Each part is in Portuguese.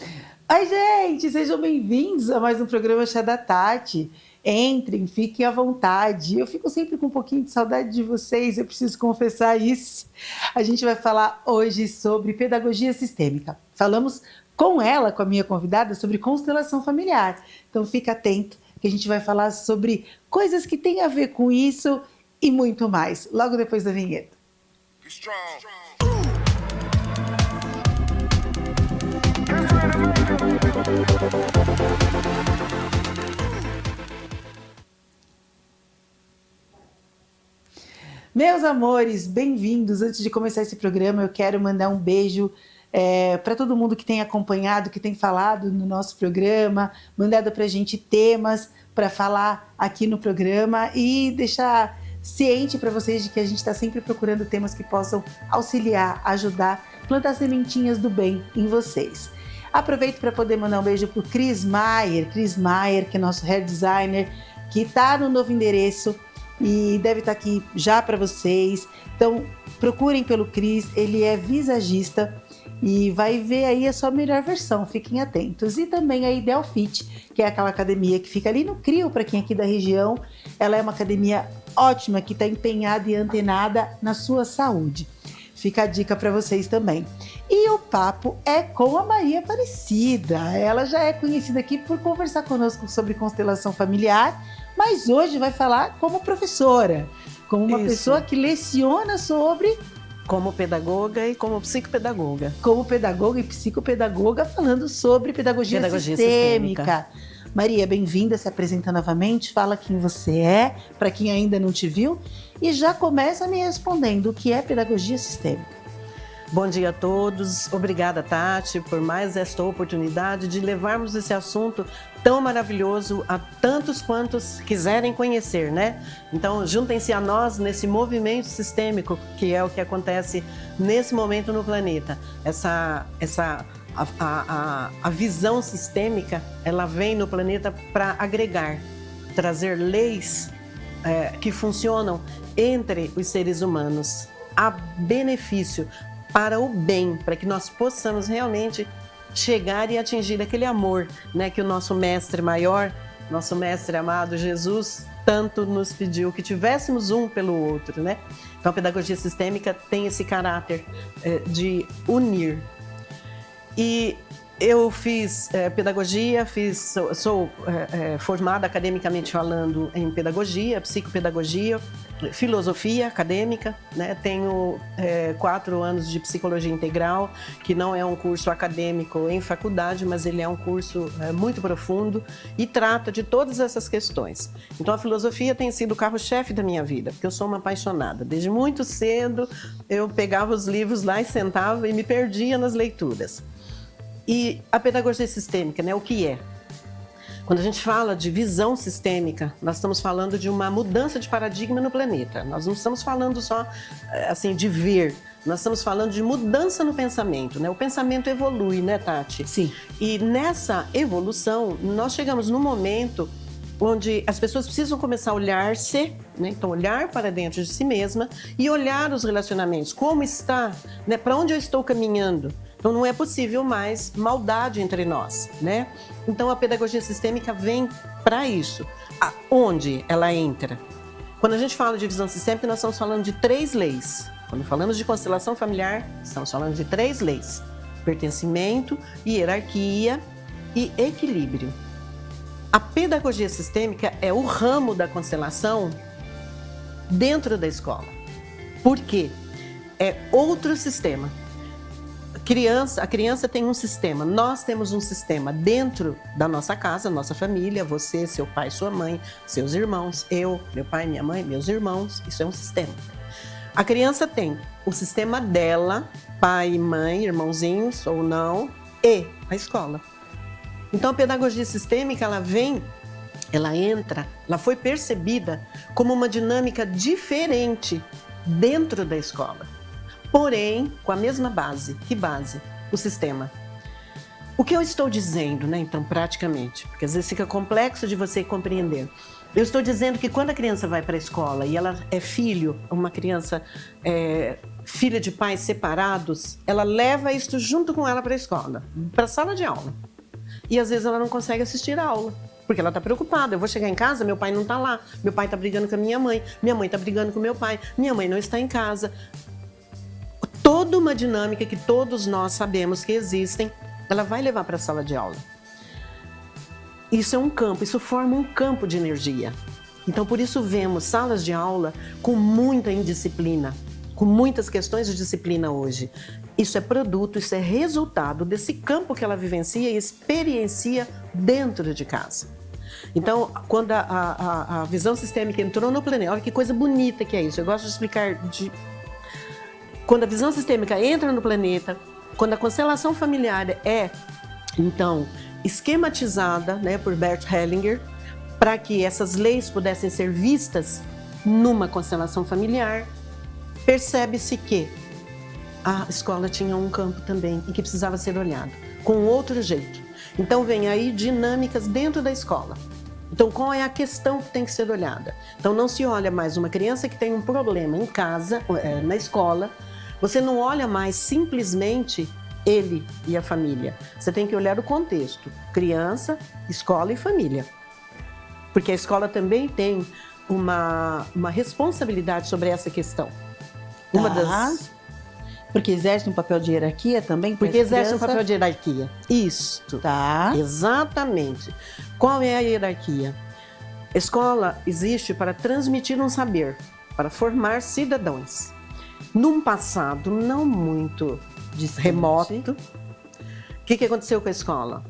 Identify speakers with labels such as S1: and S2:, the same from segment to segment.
S1: Oi, gente, sejam bem-vindos a mais um programa Chá da Tati. Entrem, fiquem à vontade. Eu fico sempre com um pouquinho de saudade de vocês, eu preciso confessar isso. A gente vai falar hoje sobre pedagogia sistêmica. Falamos com ela, com a minha convidada, sobre constelação familiar. Então fica atento que a gente vai falar sobre coisas que têm a ver com isso e muito mais, logo depois da vinheta. Meus amores, bem-vindos. Antes de começar esse programa, eu quero mandar um beijo para todo mundo que tem acompanhado, que tem falado no nosso programa, mandado para a gente temas para falar aqui no programa e deixar ciente para vocês de que a gente está sempre procurando temas que possam auxiliar, ajudar, plantar sementinhas do bem em vocês. Aproveito para poder mandar um beijo para o Cris Maier, que é nosso hair designer, que está no novo endereço e deve estar aqui já para vocês. Então, procurem pelo Cris, ele é visagista e vai ver aí a sua melhor versão, fiquem atentos. E também a Ideal Fit, que é aquela academia que fica ali no CRIO, para quem é aqui da região. Ela é uma academia ótima, que está empenhada e antenada na sua saúde. Fica a dica para vocês também. E o papo é com a Maria Aparecida. Ela já é conhecida aqui por conversar conosco sobre constelação familiar, mas hoje vai falar como professora, como uma pessoa que leciona sobre...
S2: Como pedagoga e como psicopedagoga.
S1: Como pedagoga e psicopedagoga, falando sobre pedagogia sistêmica. Maria, bem-vinda, se apresenta novamente, fala quem você é, para quem ainda não te viu, e já começa me respondendo o que é pedagogia sistêmica.
S2: Bom dia a todos, obrigada Tati por mais esta oportunidade de levarmos esse assunto tão maravilhoso a tantos quantos quiserem conhecer, né? Então juntem-se a nós nesse movimento sistêmico que é o que acontece nesse momento no planeta. A visão sistêmica, ela vem no planeta para agregar, trazer leis que funcionam entre os seres humanos a benefício, para o bem, para que nós possamos realmente chegar e atingir aquele amor, né, que o nosso mestre maior, nosso mestre amado Jesus, tanto nos pediu, que tivéssemos um pelo outro, né? Então a pedagogia sistêmica tem esse caráter de unir. E eu fiz pedagogia, sou formada academicamente falando em pedagogia, psicopedagogia, filosofia acadêmica, né? Tenho 4 anos de psicologia integral, que não é um curso acadêmico em faculdade, mas ele é um curso muito profundo e trata de todas essas questões. Então a filosofia tem sido o carro-chefe da minha vida, porque eu sou uma apaixonada. Desde muito cedo eu pegava os livros lá e sentava e me perdia nas leituras. E a pedagogia sistêmica, né? O que é? Quando a gente fala de visão sistêmica, nós estamos falando de uma mudança de paradigma no planeta. Nós não estamos falando só assim, de ver, nós estamos falando de mudança no pensamento, né? O pensamento evolui, né, Tati?
S1: Sim.
S2: E nessa evolução, nós chegamos num momento onde as pessoas precisam começar a olhar-se, né? Então olhar para dentro de si mesma e olhar os relacionamentos, como está, né? Para onde eu estou caminhando. Então não é possível mais maldade entre nós, né? Então a pedagogia sistêmica vem para isso. Onde ela entra? Quando a gente fala de visão sistêmica, nós estamos falando de 3 leis. Quando falamos de constelação familiar, estamos falando de 3 leis: pertencimento, hierarquia e equilíbrio. A pedagogia sistêmica é o ramo da constelação dentro da escola. Por quê? É outro sistema. A criança tem um sistema, nós temos um sistema dentro da nossa casa, nossa família, você, seu pai, sua mãe, seus irmãos, eu, meu pai, minha mãe, meus irmãos, isso é um sistema. A criança tem o sistema dela, pai, mãe, irmãozinhos ou não, e a escola. Então a pedagogia sistêmica, ela foi percebida como uma dinâmica diferente dentro da escola. Porém, com a mesma base. Que base? O sistema. O que eu estou dizendo, né, então, praticamente? Porque às vezes fica complexo de você compreender. Eu estou dizendo que quando a criança vai para a escola e ela é filho, uma criança filha de pais separados, ela leva isso junto com ela para a escola, para a sala de aula. E às vezes ela não consegue assistir a aula, porque ela está preocupada. Eu vou chegar em casa, meu pai não está lá, meu pai está brigando com a minha mãe está brigando com meu pai, minha mãe não está em casa. Toda uma dinâmica que todos nós sabemos que existem, ela vai levar para a sala de aula. Isso é um campo, isso forma um campo de energia. Então, por isso vemos salas de aula com muita indisciplina, com muitas questões de disciplina hoje. Isso é produto, isso é resultado desse campo que ela vivencia e experiencia dentro de casa. Então, quando a visão sistêmica entrou no planeta, olha que coisa bonita que é isso. Eu gosto de explicar. Quando a visão sistêmica entra no planeta, quando a constelação familiar é, então, esquematizada, né, por Bert Hellinger, para que essas leis pudessem ser vistas numa constelação familiar, percebe-se que a escola tinha um campo também e que precisava ser olhado com outro jeito. Então, vem aí dinâmicas dentro da escola. Então, qual é a questão que tem que ser olhada? Então, não se olha mais uma criança que tem um problema em casa, na escola. Você não olha mais simplesmente ele e a família. Você tem que olhar o contexto: criança, escola e família. Porque a escola também tem uma responsabilidade sobre essa questão.
S1: Porque exerce um papel de hierarquia também?
S2: Porque exerce um papel de hierarquia. Isto.
S1: Tá.
S2: Exatamente. Qual é a hierarquia? A escola existe para transmitir um saber, para formar cidadãos. Num passado não muito remoto, o que aconteceu com a escola?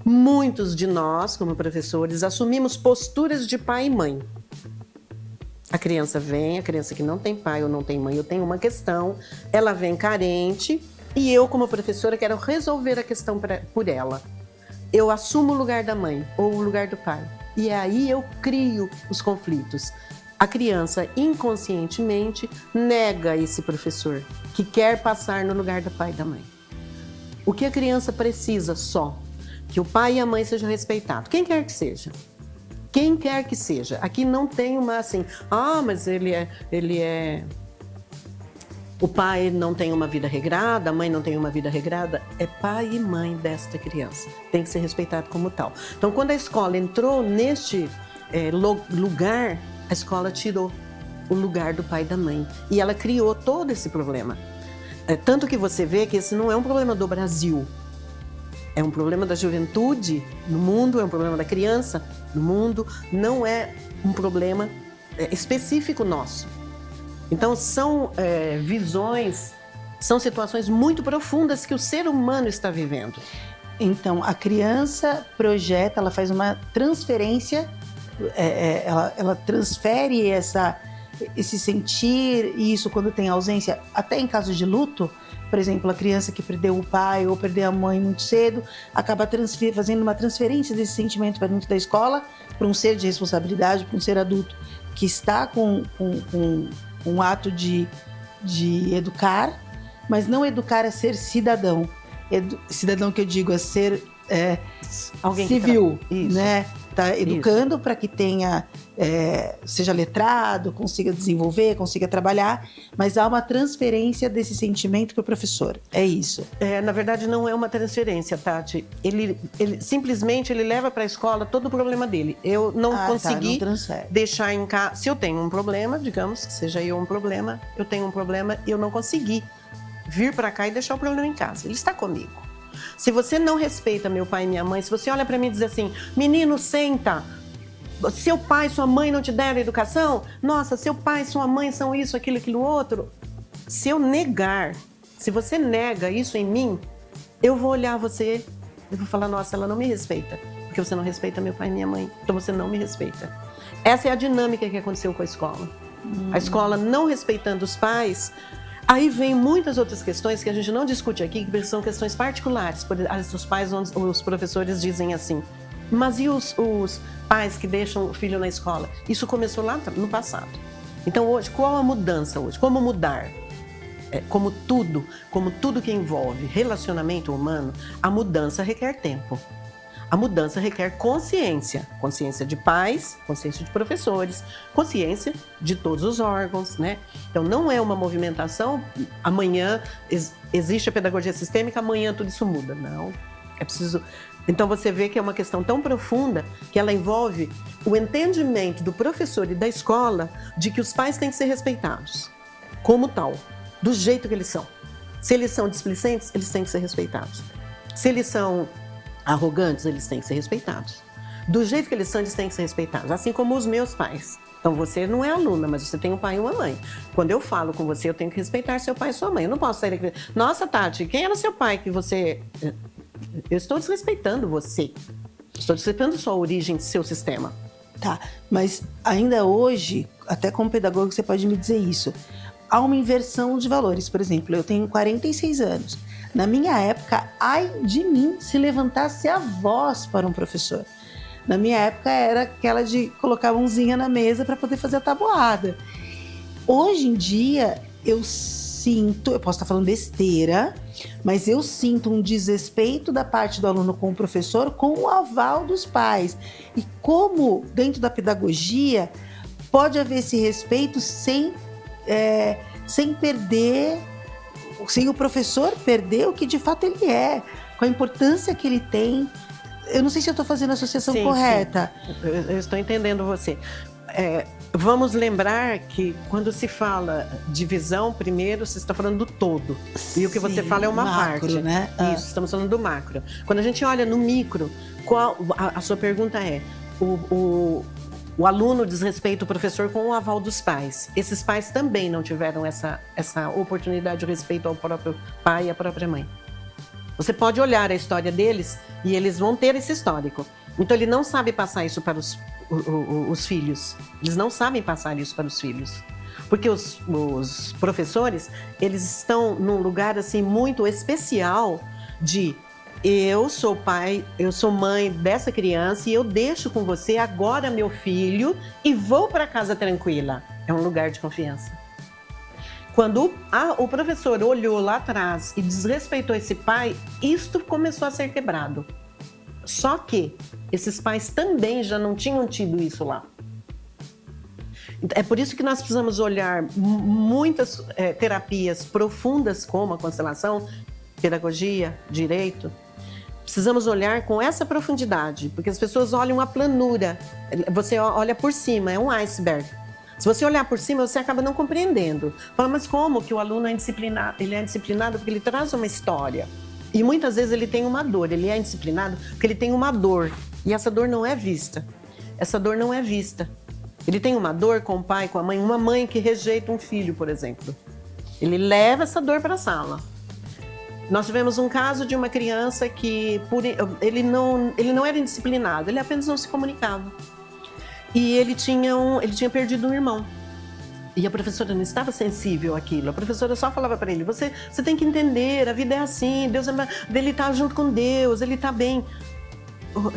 S2: Muitos de nós, como professores, assumimos posturas de pai e mãe. A criança vem, a criança que não tem pai ou não tem mãe, eu tenho uma questão, ela vem carente e eu, como professora, quero resolver a questão por ela. Eu assumo o lugar da mãe ou o lugar do pai. E aí eu crio os conflitos. A criança, inconscientemente, nega esse professor que quer passar no lugar do pai e da mãe. O que a criança precisa só? Que o pai e a mãe sejam respeitados. Quem quer que seja. Quem quer que seja. Aqui não tem uma assim, mas ele é... O pai não tem uma vida regrada, a mãe não tem uma vida regrada. É pai e mãe desta criança. Tem que ser respeitado como tal. Então, quando a escola entrou neste lugar, a escola tirou o lugar do pai e da mãe. E ela criou todo esse problema. Tanto que você vê que esse não é um problema do Brasil. É um problema da juventude no mundo, é um problema da criança no mundo, não é um problema específico nosso. Então, são visões, são situações muito profundas que o ser humano está vivendo.
S1: Então, a criança projeta, ela faz uma transferência, ela transfere esse sentir, e isso quando tem ausência, até em caso de luto. Por exemplo, a criança que perdeu o pai ou perdeu a mãe muito cedo, acaba fazendo uma transferência desse sentimento para dentro da escola, para um ser de responsabilidade, para um ser adulto que está com um ato de educar, mas não educar a ser cidadão. Cidadão que eu digo, a ser
S2: alguém
S1: civil, né? Tá educando para que tenha, seja letrado, consiga desenvolver, consiga trabalhar, mas há uma transferência desse sentimento para o professor. É isso.
S2: Na verdade, não é uma transferência, Tati. Ele simplesmente leva para a escola todo o problema dele. Eu não consegui deixar em casa. Se eu tenho um problema, digamos que seja eu um problema, eu tenho um problema e eu não consegui vir para cá e deixar o problema em casa. Ele está comigo. Se você não respeita meu pai e minha mãe, se você olha para mim e diz assim, menino, senta, seu pai e sua mãe não te deram educação? Nossa, seu pai e sua mãe são isso, aquilo outro. Se eu negar, se você nega isso em mim, eu vou olhar você e vou falar, nossa, ela não me respeita, porque você não respeita meu pai e minha mãe, então você não me respeita. Essa é a dinâmica que aconteceu com a escola. A escola não respeitando os pais. Aí vem muitas outras questões que a gente não discute aqui, que são questões particulares. Os pais, os professores dizem assim, mas e os pais que deixam o filho na escola? Isso começou lá no passado. Então hoje, qual a mudança hoje? Como mudar? Como tudo que envolve relacionamento humano, a mudança requer tempo. A mudança requer consciência. Consciência de pais, consciência de professores, consciência de todos os órgãos, né? Então, não é uma movimentação, amanhã existe a pedagogia sistêmica, amanhã tudo isso muda. Não, é preciso... Então, você vê que é uma questão tão profunda que ela envolve o entendimento do professor e da escola de que os pais têm que ser respeitados como tal, do jeito que eles são. Se eles são displicentes, eles têm que ser respeitados. Se eles são arrogantes, eles têm que ser respeitados. Do jeito que eles são, eles têm que ser respeitados. Assim como os meus pais. Então, você não é aluna, mas você tem um pai e uma mãe. Quando eu falo com você, eu tenho que respeitar seu pai e sua mãe. Eu não posso sair daqui... Nossa, Tati, quem era seu pai que você... Eu estou desrespeitando você. Estou desrespeitando sua origem, seu sistema.
S1: Tá, mas ainda hoje, até como pedagogo, você pode me dizer isso. Há uma inversão de valores. Por exemplo, eu tenho 46 anos. Na minha época, ai de mim se levantasse a voz para um professor. Na minha época era aquela de colocar a mãozinha na mesa para poder fazer a tabuada. Hoje em dia, eu sinto, eu posso estar falando besteira, mas eu sinto um desrespeito da parte do aluno com o professor com o aval dos pais. E como dentro da pedagogia pode haver esse respeito sem perder, sem o professor perder o que de fato ele é, com a importância que ele tem. Eu não sei se eu estou fazendo a associação correta.
S2: Sim. Eu estou entendendo você. Vamos lembrar que quando se fala de visão, primeiro você está falando do todo. E o que você fala é uma
S1: macro,
S2: parte.
S1: Né?
S2: Isso, estamos falando do macro. Quando a gente olha no micro, a sua pergunta é... O aluno desrespeita o professor com o aval dos pais. Esses pais também não tiveram essa oportunidade de respeito ao próprio pai e à própria mãe. Você pode olhar a história deles e eles vão ter esse histórico. Então, ele não sabe passar isso para os filhos. Eles não sabem passar isso para os filhos. Porque os professores, eles estão num lugar assim muito especial de... Eu sou pai, eu sou mãe dessa criança e eu deixo com você agora meu filho e vou para casa tranquila. É um lugar de confiança. Quando o professor olhou lá atrás e desrespeitou esse pai, isto começou a ser quebrado. Só que esses pais também já não tinham tido isso lá. É por isso que nós precisamos olhar muitas terapias profundas como a constelação, pedagogia, direito. Precisamos olhar com essa profundidade, porque as pessoas olham a planura. Você olha por cima, é um iceberg. Se você olhar por cima, você acaba não compreendendo. Fala, mas como que o aluno é indisciplinado? Ele é indisciplinado porque ele traz uma história. E muitas vezes ele tem uma dor. Ele é indisciplinado porque ele tem uma dor. E essa dor não é vista. Essa dor não é vista. Ele tem uma dor com o pai, com a mãe. Uma mãe que rejeita um filho, por exemplo. Ele leva essa dor para a sala. Nós tivemos um caso de uma criança que ele não era indisciplinado, ele apenas não se comunicava. E ele tinha perdido um irmão. E a professora não estava sensível àquilo. A professora só falava para ele, você tem que entender, a vida é assim, ele está junto com Deus, ele está bem.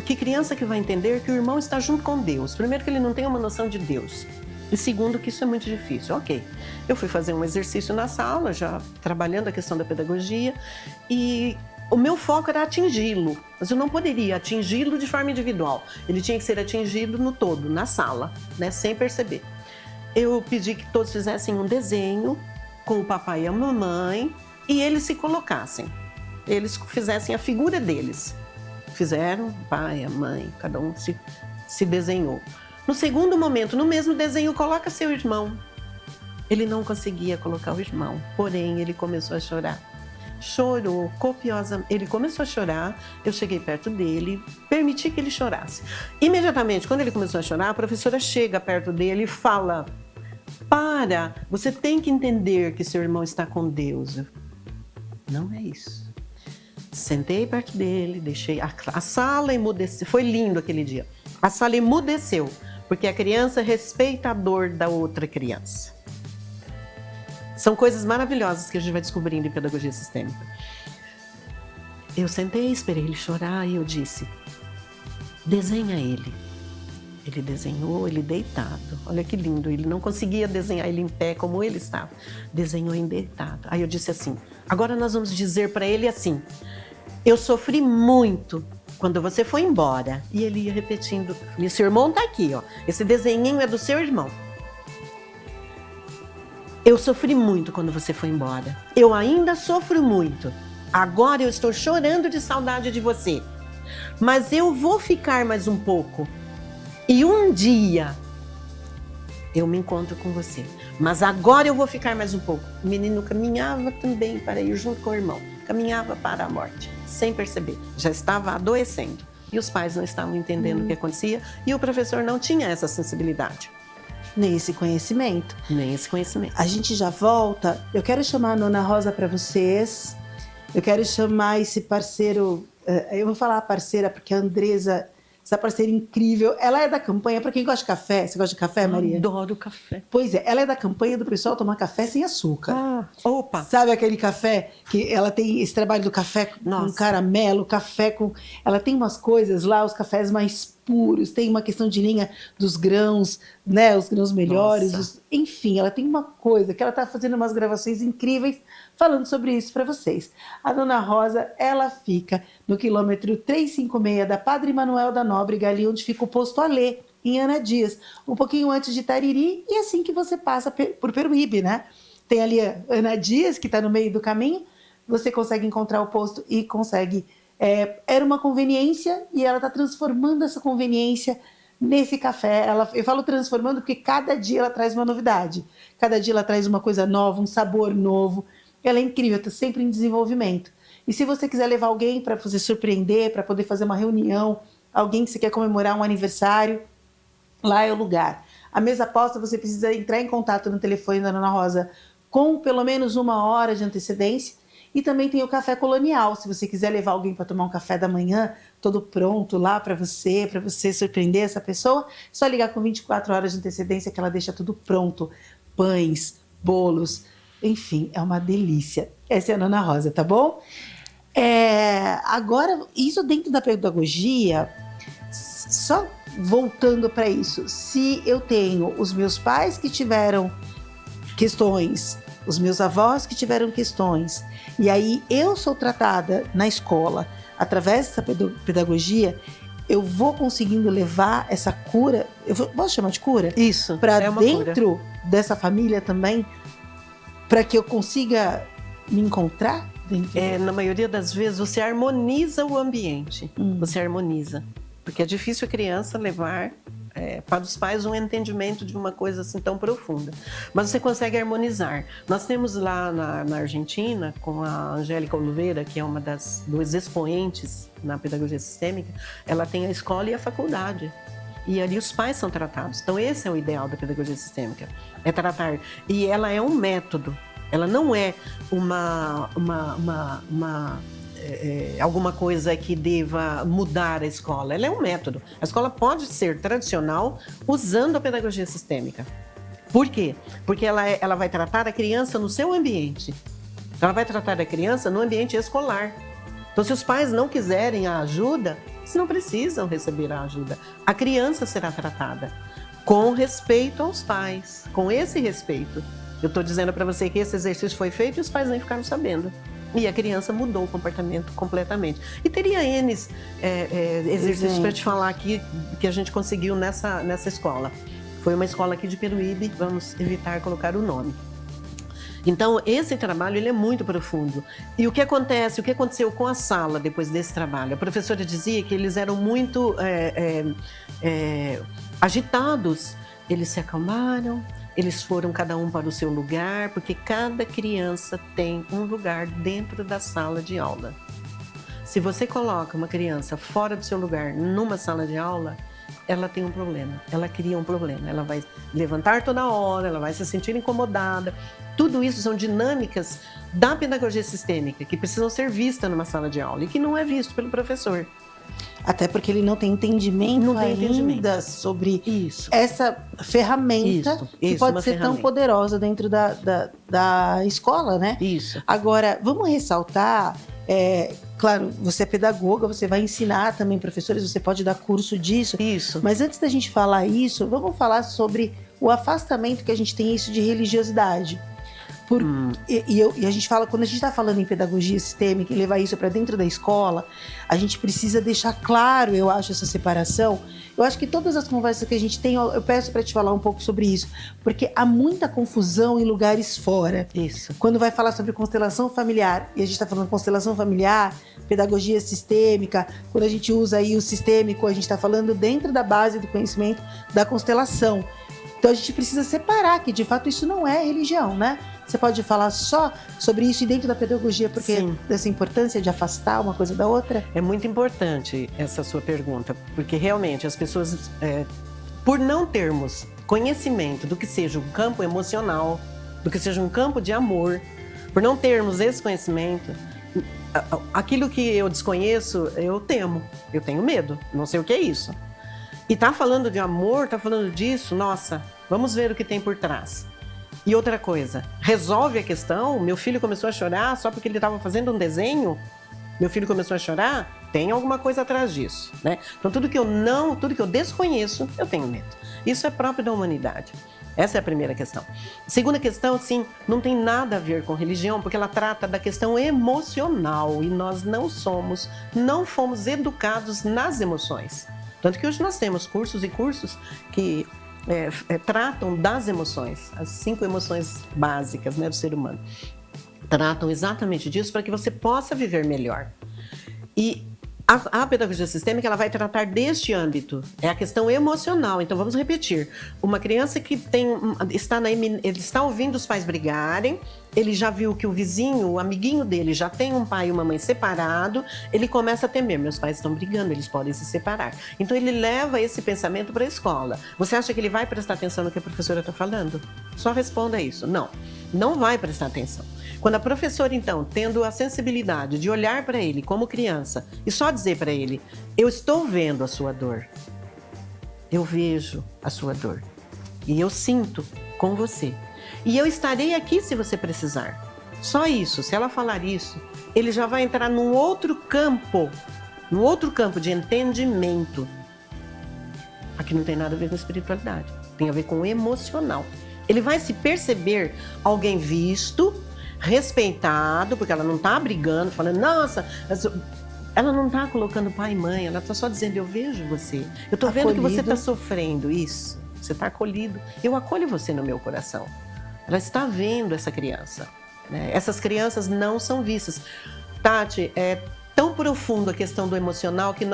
S2: Que criança que vai entender que o irmão está junto com Deus? Primeiro que ele não tem uma noção de Deus. E segundo, que isso é muito difícil. Ok, eu fui fazer um exercício na sala, já trabalhando a questão da pedagogia, e o meu foco era atingi-lo, mas eu não poderia atingi-lo de forma individual. Ele tinha que ser atingido no todo, na sala, né, sem perceber. Eu pedi que todos fizessem um desenho com o papai e a mamãe e eles se colocassem. Eles fizessem a figura deles. Fizeram, o pai, a mãe, cada um se desenhou. No segundo momento, no mesmo desenho, coloca seu irmão. Ele não conseguia colocar o irmão, porém ele começou a chorar. Chorou copiosamente, ele começou a chorar, eu cheguei perto dele, permiti que ele chorasse. Imediatamente, quando ele começou a chorar, a professora chega perto dele e fala, você tem que entender que seu irmão está com Deus. Não é isso. Sentei perto dele, deixei a sala emudeceu, foi lindo aquele dia. A sala emudeceu. Porque a criança respeita a dor da outra criança. São coisas maravilhosas que a gente vai descobrindo em pedagogia sistêmica. Eu sentei, esperei ele chorar e eu disse, desenha ele. Ele desenhou ele deitado. Olha que lindo, ele não conseguia desenhar ele em pé como ele estava. Desenhou ele deitado. Aí eu disse assim, agora nós vamos dizer para ele assim, eu sofri muito quando você foi embora. E ele ia repetindo, esse irmão tá aqui, ó. Esse desenhinho é do seu irmão. Eu sofri muito quando você foi embora. Eu ainda sofro muito. Agora eu estou chorando de saudade de você. Mas eu vou ficar mais um pouco. E um dia eu me encontro com você. Mas agora eu vou ficar mais um pouco. O menino caminhava também para ir junto com o irmão. Caminhava para a morte, sem perceber. Já estava adoecendo. E os pais não estavam entendendo o que acontecia. E o professor não tinha essa sensibilidade.
S1: Nem esse conhecimento.
S2: Nem esse conhecimento.
S1: A gente já volta. Eu quero chamar a Nona Rosa para vocês. Eu quero chamar esse parceiro. Eu vou falar a parceira, porque a Andresa, essa parceira incrível, ela é da campanha. Para quem gosta de café, você gosta de café, Maria?
S2: Adoro café.
S1: Pois é, ela é da campanha do pessoal tomar café sem açúcar.
S2: Ah, opa!
S1: Sabe aquele café que ela tem esse trabalho do café com caramelo, café com. Ela tem umas coisas lá, os cafés mais puros, tem uma questão de linha dos grãos, né? Os grãos melhores. Enfim, ela tem uma coisa que ela está fazendo umas gravações incríveis falando sobre isso para vocês. A Nona Rosa, ela fica no quilômetro 356 da Padre Manuel da Nóbrega, ali onde fica o posto Alê, em Ana Dias, um pouquinho antes de Tariri, e assim que você passa por Peruíbe, né? Tem ali a Ana Dias, que está no meio do caminho, você consegue encontrar o posto e consegue... era uma conveniência e ela está transformando essa conveniência nesse café. Eu falo transformando porque cada dia ela traz uma novidade, cada dia ela traz uma coisa nova, um sabor novo. Ela é incrível, está sempre em desenvolvimento. E se você quiser levar alguém para você surpreender, para poder fazer uma reunião, alguém que você quer comemorar um aniversário, lá é o lugar. A mesa posta, você precisa entrar em contato no telefone da Nona Rosa com pelo menos 1 hora de antecedência. E também tem o café colonial, se você quiser levar alguém para tomar um café da manhã, todo pronto lá para você surpreender essa pessoa, é só ligar com 24 horas de antecedência que ela deixa tudo pronto. Pães, bolos, enfim, é uma delícia. Essa é a Nona Rosa, tá bom? Agora, isso dentro da pedagogia, só voltando para isso, se eu tenho os meus pais que tiveram questões, os meus avós que tiveram questões, e aí eu sou tratada na escola através dessa pedagogia, eu vou conseguindo levar essa cura, posso chamar de cura?
S2: Isso,
S1: para dentro dessa família também, para que eu consiga me encontrar dentro.
S2: Na maioria das vezes você harmoniza o ambiente, você harmoniza. Porque é difícil a criança levar para os pais um entendimento de uma coisa assim tão profunda. Mas você consegue harmonizar. Nós temos lá na Argentina, com a Angélica Oliveira, que é uma dos expoentes na pedagogia sistêmica, ela tem a escola e a faculdade. E ali os pais são tratados. Então esse é o ideal da pedagogia sistêmica, é tratar. E ela é um método, ela não é alguma coisa que deva mudar a escola. Ela é um método. A escola pode ser tradicional usando a pedagogia sistêmica. Por quê? Porque ela vai tratar a criança no seu ambiente. Ela vai tratar a criança no ambiente escolar. Então, se os pais não quiserem a ajuda, eles não precisam receber a ajuda. A criança será tratada com respeito aos pais, com esse respeito. Eu estou dizendo para você que esse exercício foi feito e os pais nem ficaram sabendo. E a criança mudou o comportamento completamente. E teria N exercícios para te falar aqui que a gente conseguiu nessa escola. Foi uma escola aqui de Peruíbe, vamos evitar colocar o nome. Então, esse trabalho ele é muito profundo. E o que aconteceu com a sala depois desse trabalho? A professora dizia que eles eram muito agitados. Eles se acalmaram, eles foram cada um para o seu lugar, porque cada criança tem um lugar dentro da sala de aula. Se você coloca uma criança fora do seu lugar, numa sala de aula, ela tem um problema, ela cria um problema. Ela vai levantar toda hora, ela vai se sentir incomodada. Tudo isso são dinâmicas da pedagogia sistêmica que precisam ser vistas numa sala de aula e que não é visto pelo professor.
S1: Até porque ele não tem entendimento ainda sobre essa ferramenta que pode ser tão poderosa dentro da escola, né?
S2: Isso.
S1: Agora, vamos ressaltar, claro, você é pedagoga, você vai ensinar também professores, você pode dar curso disso.
S2: Isso.
S1: Mas antes da gente falar isso, vamos falar sobre o afastamento que a gente tem isso de religiosidade. E a gente fala, quando a gente está falando em pedagogia sistêmica e levar isso para dentro da escola, a gente precisa deixar claro, eu acho, essa separação. Eu acho que todas as conversas que a gente tem, eu peço para te falar um pouco sobre isso, porque há muita confusão em lugares fora.
S2: Isso.
S1: Quando vai falar sobre constelação familiar, e a gente está falando constelação familiar, pedagogia sistêmica, quando a gente usa aí o sistêmico, a gente está falando dentro da base do conhecimento da constelação. Então a gente precisa separar que, de fato, isso não é religião, né? Você pode falar só sobre isso e dentro da pedagogia, porque
S2: Sim.
S1: dessa importância de afastar uma coisa da outra?
S2: É muito importante essa sua pergunta, porque realmente as pessoas, por não termos conhecimento do que seja um campo emocional, do que seja um campo de amor, por não termos esse conhecimento, aquilo que eu desconheço, eu temo, eu tenho medo, não sei o que é isso. E tá falando de amor, tá falando disso, nossa, vamos ver o que tem por trás. E outra coisa, resolve a questão? Meu filho começou a chorar só porque ele estava fazendo um desenho? Meu filho começou a chorar? Tem alguma coisa atrás disso, né? Então tudo que eu desconheço, eu tenho medo. Isso é próprio da humanidade. Essa é a primeira questão. Segunda questão, sim, não tem nada a ver com religião, porque ela trata da questão emocional e nós não fomos educados nas emoções. Tanto que hoje nós temos cursos e cursos que tratam das emoções, as 5 emoções básicas, né, do ser humano. Tratam exatamente disso para que você possa viver melhor. E a pedagogia sistêmica, ela vai tratar deste âmbito, é a questão emocional. Então vamos repetir, uma criança que ele está ouvindo os pais brigarem, ele já viu que o vizinho, o amiguinho dele já tem um pai e uma mãe separado, ele começa a temer, meus pais estão brigando, eles podem se separar. Então ele leva esse pensamento para a escola. Você acha que ele vai prestar atenção no que a professora está falando? Só responda isso. Não vai prestar atenção. Quando a professora, então, tendo a sensibilidade de olhar para ele como criança e só dizer para ele, eu estou vendo a sua dor, eu vejo a sua dor e eu sinto com você. E eu estarei aqui se você precisar. Só isso, se ela falar isso, ele já vai entrar num outro campo de entendimento. Aqui não tem nada a ver com espiritualidade, tem a ver com o emocional. Ele vai se perceber alguém visto, respeitado, porque ela não está brigando, falando, nossa, ela não está colocando pai e mãe, ela está só dizendo, eu vejo você, eu estou vendo que você está sofrendo isso, você está acolhido, eu acolho você no meu coração. Ela está vendo essa criança, né? Essas crianças não são vistas. Tati, é tão profundo a questão do emocional que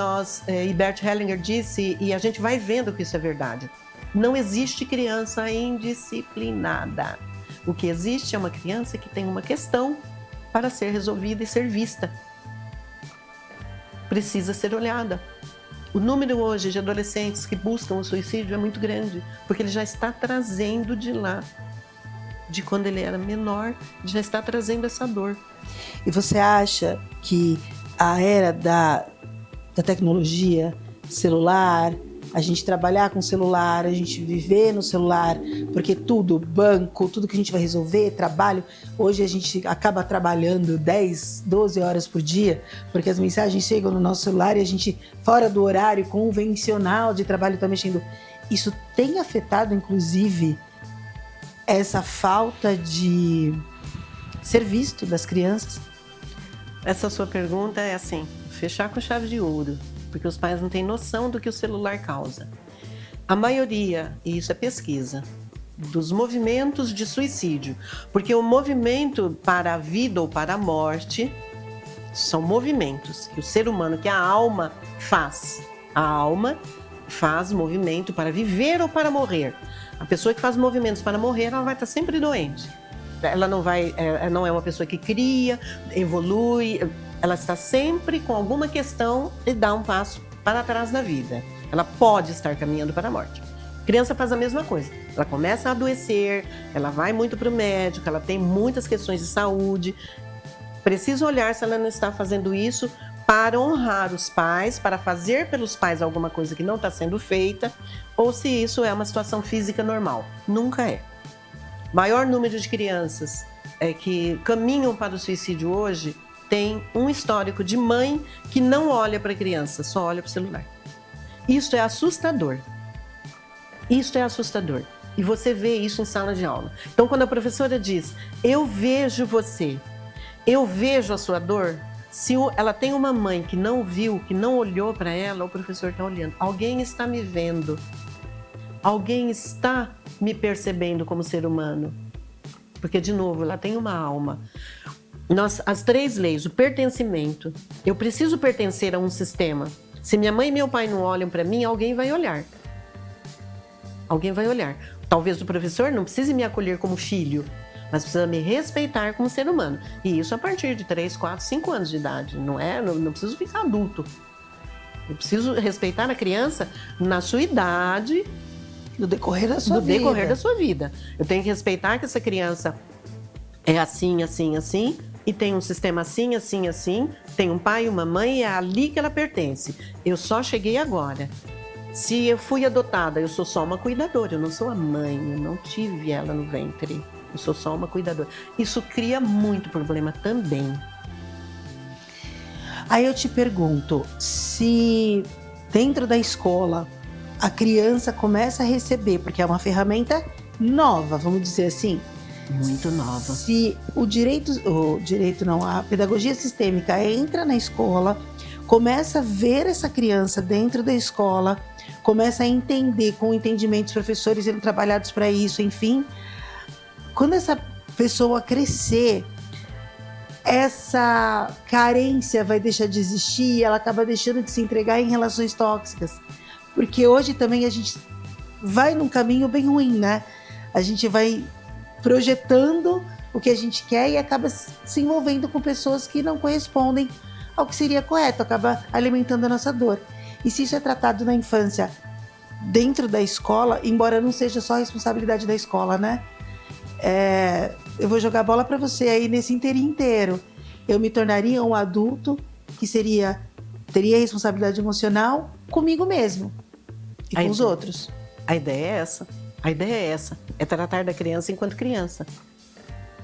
S2: e Bert Hellinger disse, e a gente vai vendo que isso é verdade. Não existe criança indisciplinada. O que existe é uma criança que tem uma questão para ser resolvida e ser vista. Precisa ser olhada. O número hoje de adolescentes que buscam o suicídio é muito grande, porque ele já está trazendo de lá, de quando ele era menor, já está trazendo essa dor.
S1: E você acha que a era da tecnologia, celular, a gente trabalhar com celular, a gente viver no celular, porque tudo, banco, tudo que a gente vai resolver, trabalho, hoje a gente acaba trabalhando 10, 12 horas por dia, porque as mensagens chegam no nosso celular e a gente, fora do horário convencional de trabalho, está mexendo. Isso tem afetado, inclusive, essa falta de ser visto das crianças?
S2: Essa sua pergunta é assim, fechar com chave de ouro, porque os pais não têm noção do que o celular causa. A maioria, e isso é pesquisa, dos movimentos de suicídio, porque o movimento para a vida ou para a morte são movimentos que o ser humano, que a alma faz. A alma faz movimento para viver ou para morrer. A pessoa que faz movimentos para morrer, ela vai estar sempre doente. Ela não é uma pessoa que cria, evolui, ela está sempre com alguma questão e dá um passo para trás na vida. Ela pode estar caminhando para a morte. A criança faz a mesma coisa. Ela começa a adoecer, ela vai muito para o médico, ela tem muitas questões de saúde. Precisa olhar se ela não está fazendo isso para honrar os pais, para fazer pelos pais alguma coisa que não está sendo feita, ou se isso é uma situação física normal. Nunca é. Maior número de crianças que caminham para o suicídio hoje tem um histórico de mãe que não olha para a criança, só olha para o celular. Isso é assustador. Isso é assustador. E você vê isso em sala de aula. Então, quando a professora diz, eu vejo você, eu vejo a sua dor, se ela tem uma mãe que não viu, que não olhou para ela, o professor está olhando. Alguém está me vendo. Alguém está me percebendo como ser humano. Porque, de novo, ela tem uma alma. As 3 leis, o pertencimento. Eu preciso pertencer a um sistema. Se minha mãe e meu pai não olham para mim, alguém vai olhar. Alguém vai olhar. Talvez o professor não precise me acolher como filho, mas precisa me respeitar como ser humano. E isso a partir de 3, 4, 5 anos de idade. Não preciso ficar adulto. Eu preciso respeitar a criança na sua idade,
S1: no decorrer da sua vida.
S2: No decorrer da sua vida. Eu tenho que respeitar que essa criança é assim, assim, assim, e tem um sistema assim, assim, assim, tem um pai e uma mãe, e é ali que ela pertence. Eu só cheguei agora. Se eu fui adotada, eu sou só uma cuidadora, eu não sou a mãe, eu não tive ela no ventre, eu sou só uma cuidadora. Isso cria muito problema também.
S1: Aí eu te pergunto, se dentro da escola a criança começa a receber, porque é uma ferramenta nova, vamos dizer assim.
S2: Muito nova.
S1: Se a pedagogia sistêmica entra na escola, começa a ver essa criança dentro da escola, começa a entender com o entendimento dos professores sendo trabalhados para isso, enfim. Quando essa pessoa crescer, essa carência vai deixar de existir e ela acaba deixando de se entregar em relações tóxicas. Porque hoje também a gente vai num caminho bem ruim, né? A gente vai projetando o que a gente quer e acaba se envolvendo com pessoas que não correspondem ao que seria correto, acaba alimentando a nossa dor. E se isso é tratado na infância dentro da escola, embora não seja só a responsabilidade da escola, né? Eu vou jogar bola para você aí nesse inteiro. Eu me tornaria um adulto que teria responsabilidade emocional comigo mesmo e com os outros.
S2: A ideia é essa. A ideia é essa. É tratar da criança enquanto criança.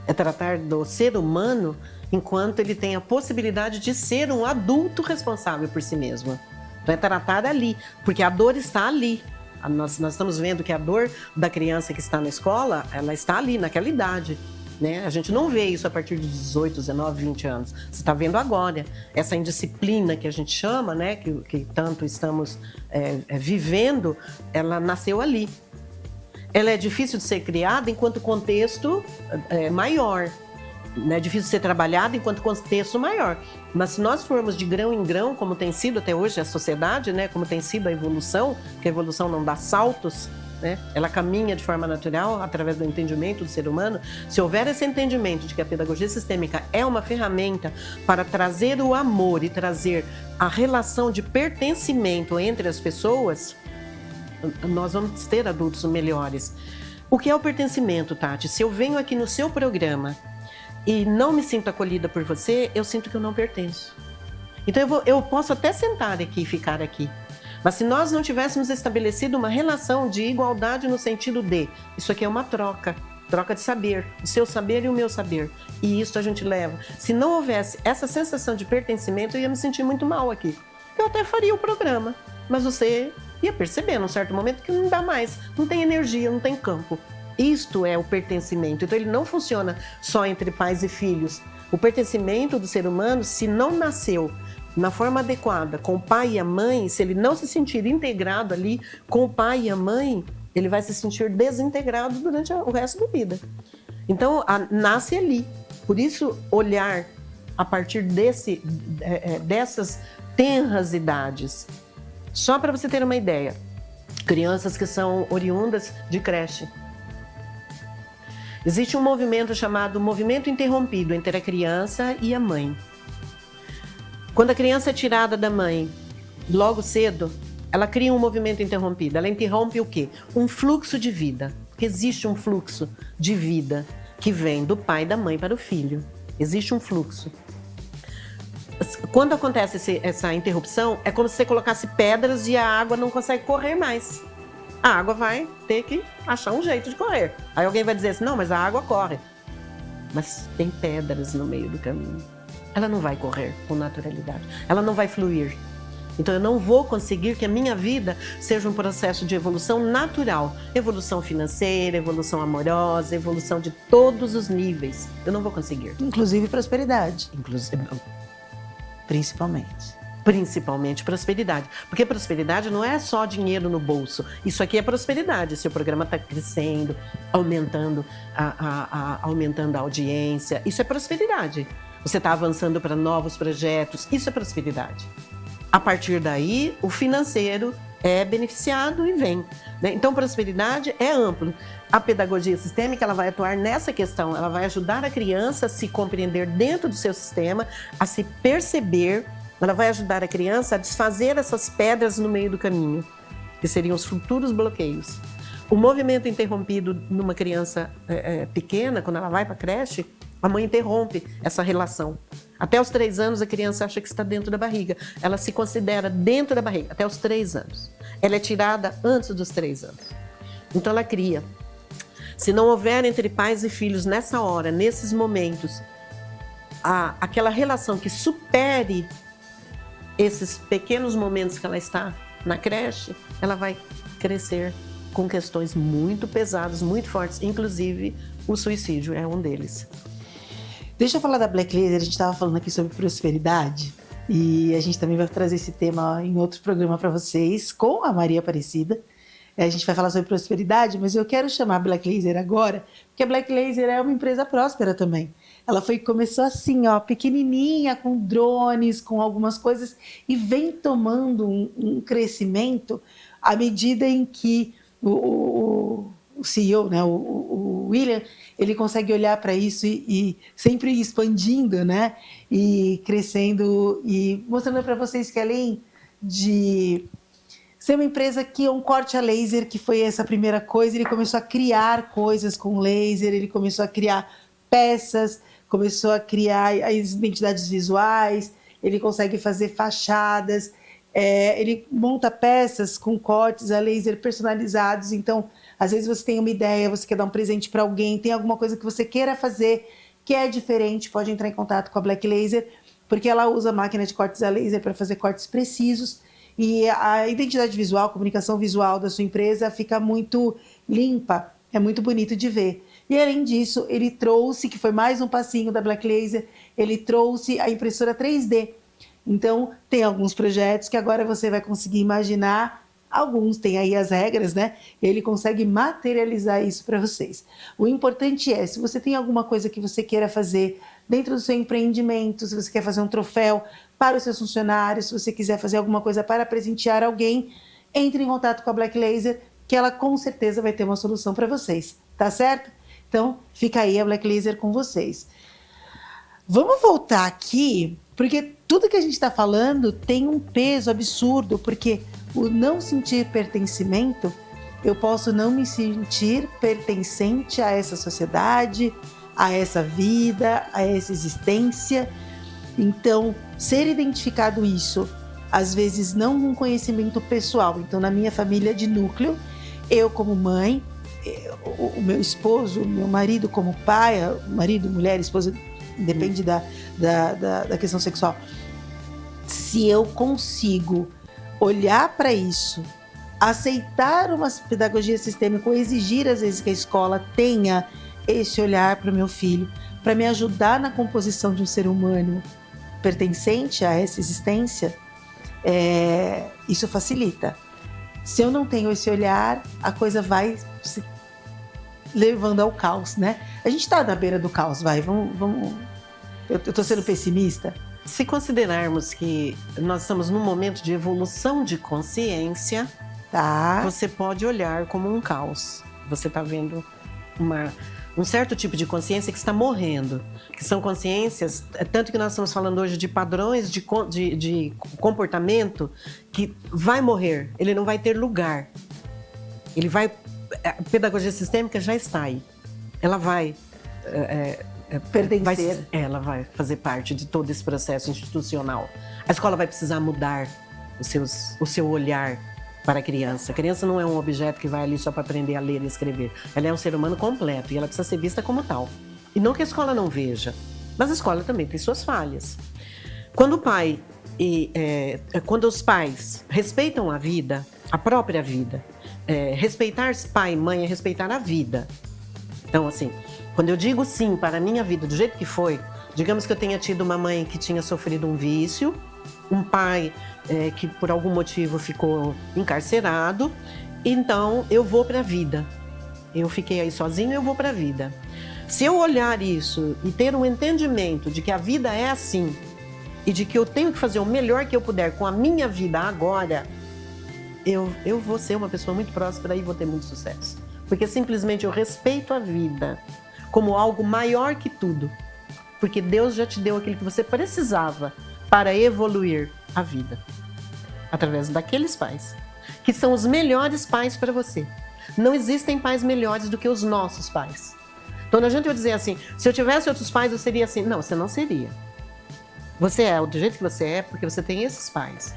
S2: É tratar do ser humano enquanto ele tem a possibilidade de ser um adulto responsável por si mesmo. Então é tratar ali, porque a dor está ali. Nós estamos vendo que a dor da criança que está na escola, ela está ali, naquela idade. Né? A gente não vê isso a partir de 18, 19, 20 anos. Você está vendo agora. Essa indisciplina que a gente chama, né? que tanto estamos vivendo, ela nasceu ali. Ela é difícil de ser criada enquanto contexto maior. É difícil de ser trabalhada enquanto contexto maior. Mas se nós formos de grão em grão, como tem sido até hoje a sociedade, né? Como tem sido a evolução, que a evolução não dá saltos, né? Ela caminha de forma natural através do entendimento do ser humano. Se houver esse entendimento de que a pedagogia sistêmica é uma ferramenta para trazer o amor e trazer a relação de pertencimento entre as pessoas, nós vamos ter adultos melhores. O que é o pertencimento, Tati? Se eu venho aqui no seu programa e não me sinto acolhida por você, eu sinto que eu não pertenço. Então eu posso até sentar aqui e ficar aqui. Mas se nós não tivéssemos estabelecido uma relação de igualdade no sentido de isso aqui é uma troca de saber, o seu saber e o meu saber. E isso a gente leva. Se não houvesse essa sensação de pertencimento, eu ia me sentir muito mal aqui. Eu até faria o programa, mas você ia perceber num certo momento que não dá mais, não tem energia, não tem campo. Isto é o pertencimento. Então ele não funciona só entre pais e filhos. O pertencimento do ser humano, se não nasceu na forma adequada com o pai e a mãe, se ele não se sentir integrado ali com o pai e a mãe, ele vai se sentir desintegrado durante o resto da vida. Então, nasce ali. Por isso, olhar a partir dessas tenras idades. Só para você ter uma ideia, crianças que são oriundas de creche. Existe um movimento chamado movimento interrompido entre a criança e a mãe. Quando a criança é tirada da mãe, logo cedo, ela cria um movimento interrompido. Ela interrompe o quê? Um fluxo de vida. Porque existe um fluxo de vida que vem do pai e da mãe para o filho. Existe um fluxo. Quando acontece essa interrupção, é como se você colocasse pedras e a água não consegue correr mais. A água vai ter que achar um jeito de correr. Aí alguém vai dizer assim, não, mas a água corre. Mas tem pedras no meio do caminho. Ela não vai correr com naturalidade. Ela não vai fluir. Então eu não vou conseguir que a minha vida seja um processo de evolução natural. Evolução financeira, evolução amorosa, evolução de todos os níveis. Eu não vou conseguir.
S1: Inclusive prosperidade.
S2: Principalmente prosperidade. Porque prosperidade não é só dinheiro no bolso. Isso aqui é prosperidade. Se o programa está crescendo, aumentando a audiência, isso é prosperidade. Você está avançando para novos projetos, isso é prosperidade. A partir daí, o financeiro é beneficiado e vem, né? Então, prosperidade é amplo. A pedagogia sistêmica, ela vai atuar nessa questão. Ela vai ajudar a criança a se compreender dentro do seu sistema, a se perceber. Ela vai ajudar a criança a desfazer essas pedras no meio do caminho, que seriam os futuros bloqueios. O movimento interrompido numa criança pequena, quando ela vai para a creche, a mãe interrompe essa relação. Até os 3 anos, a criança acha que está dentro da barriga. Ela se considera dentro da barriga, até os 3 anos. Ela é tirada antes dos 3 anos. Então, ela cria. Se não houver entre pais e filhos nessa hora, nesses momentos, aquela relação que supere esses pequenos momentos que ela está na creche, ela vai crescer com questões muito pesadas, muito fortes, inclusive o suicídio é um deles.
S1: Deixa eu falar da Black Laser. A gente estava falando aqui sobre prosperidade e a gente também vai trazer esse tema em outro programa para vocês com a Maria Aparecida. A gente vai falar sobre prosperidade, mas eu quero chamar a Black Laser agora, porque a Black Laser é uma empresa próspera também. Ela começou assim, pequenininha, com drones, com algumas coisas, e vem tomando um crescimento à medida em que o CEO, né, o William, ele consegue olhar para isso e sempre expandindo, né, e crescendo e mostrando para vocês que além de ser uma empresa que é um corte a laser, que foi essa primeira coisa, ele começou a criar coisas com laser, ele começou a criar peças, começou a criar as identidades visuais, ele consegue fazer fachadas, ele monta peças com cortes a laser personalizados. Então, às vezes você tem uma ideia, você quer dar um presente para alguém, tem alguma coisa que você queira fazer que é diferente, pode entrar em contato com a Black Laser, porque ela usa máquina de cortes a laser para fazer cortes precisos. E a identidade visual, a comunicação visual da sua empresa fica muito limpa, é muito bonito de ver. E além disso, ele trouxe, que foi mais um passinho da Black Laser, ele trouxe a impressora 3D. Então, tem alguns projetos que agora você vai conseguir imaginar, alguns têm aí as regras, né? Ele consegue materializar isso para vocês. O importante é, se você tem alguma coisa que você queira fazer dentro do seu empreendimento, se você quer fazer um troféu para os seus funcionários, se você quiser fazer alguma coisa para presentear alguém, entre em contato com a Black Laser, que ela com certeza vai ter uma solução para vocês, tá certo? Então, fica aí a Black Laser com vocês. Vamos voltar aqui, porque tudo que a gente está falando tem um peso absurdo, porque o não sentir pertencimento, eu posso não me sentir pertencente a essa sociedade, a essa vida, a essa existência. Então, ser identificado isso, às vezes não com conhecimento pessoal. Então, na minha família de núcleo, eu como mãe, o meu esposo, o meu marido como pai, marido, mulher, esposa, depende da questão sexual. Se eu consigo olhar para isso, aceitar uma pedagogia sistêmica, ou exigir às vezes que a escola tenha esse olhar para o meu filho, para me ajudar na composição de um ser humano pertencente a essa existência, isso facilita. Se eu não tenho esse olhar, a coisa vai se levando ao caos, né? A gente está na beira do caos, vamos. Eu estou sendo pessimista?
S2: Se considerarmos que nós estamos num momento de evolução de consciência,
S1: tá,
S2: você pode olhar como um caos. Você está vendo um certo tipo de consciência que está morrendo, que são consciências, tanto que nós estamos falando hoje de padrões de comportamento que vai morrer, ele não vai ter lugar. A pedagogia sistêmica já está aí. Ela vai
S1: pertencer.
S2: Ela vai fazer parte de todo esse processo institucional. A escola vai precisar mudar o seu olhar para a criança. A criança não é um objeto que vai ali só para aprender a ler e escrever. Ela é um ser humano completo e ela precisa ser vista como tal. E não que a escola não veja, mas a escola também tem suas falhas. Quando o pai E quando os pais respeitam a vida, a própria vida, respeitar pai e mãe é respeitar a vida. Então, assim, quando eu digo sim para a minha vida do jeito que foi, digamos que eu tenha tido uma mãe que tinha sofrido um vício, um pai que por algum motivo ficou encarcerado, então eu vou para a vida. Eu fiquei aí sozinho, eu vou para a vida. Se eu olhar isso e ter um entendimento de que a vida é assim e de que eu tenho que fazer o melhor que eu puder com a minha vida agora, eu vou ser uma pessoa muito próspera e vou ter muito sucesso. Porque simplesmente eu respeito a vida como algo maior que tudo. Porque Deus já te deu aquilo que você precisava para evoluir a vida. Através daqueles pais, que são os melhores pais para você. Não existem pais melhores do que os nossos pais. Então não adianta eu dizer assim, se eu tivesse outros pais eu seria assim. Não, você não seria. Você é do jeito que você é porque você tem esses pais.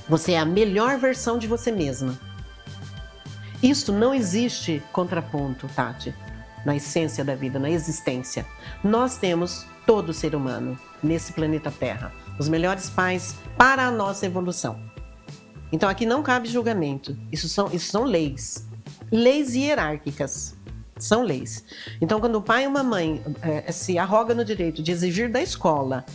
S2: Você é a melhor versão de você mesma. Isso não existe contraponto, Tati, na essência da vida, na existência. Nós temos todo ser humano nesse planeta Terra. Os melhores pais para a nossa evolução. Então aqui não cabe julgamento. Isso são leis. Leis hierárquicas. São leis. Então quando o pai e uma mãe se arroga no direito de exigir da escola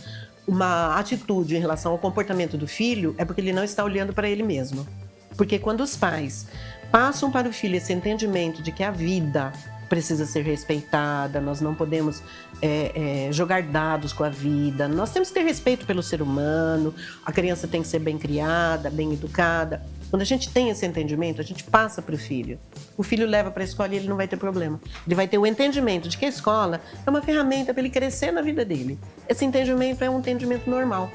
S2: uma atitude em relação ao comportamento do filho, é porque ele não está olhando para ele mesmo. Porque quando os pais passam para o filho esse entendimento de que a vida precisa ser respeitada, nós não podemos jogar dados com a vida, nós temos que ter respeito pelo ser humano, a criança tem que ser bem criada, bem educada. Quando a gente tem esse entendimento, a gente passa para o filho. O filho leva para a escola e ele não vai ter problema. Ele vai ter o entendimento de que a escola é uma ferramenta para ele crescer na vida dele. Esse entendimento é um entendimento normal.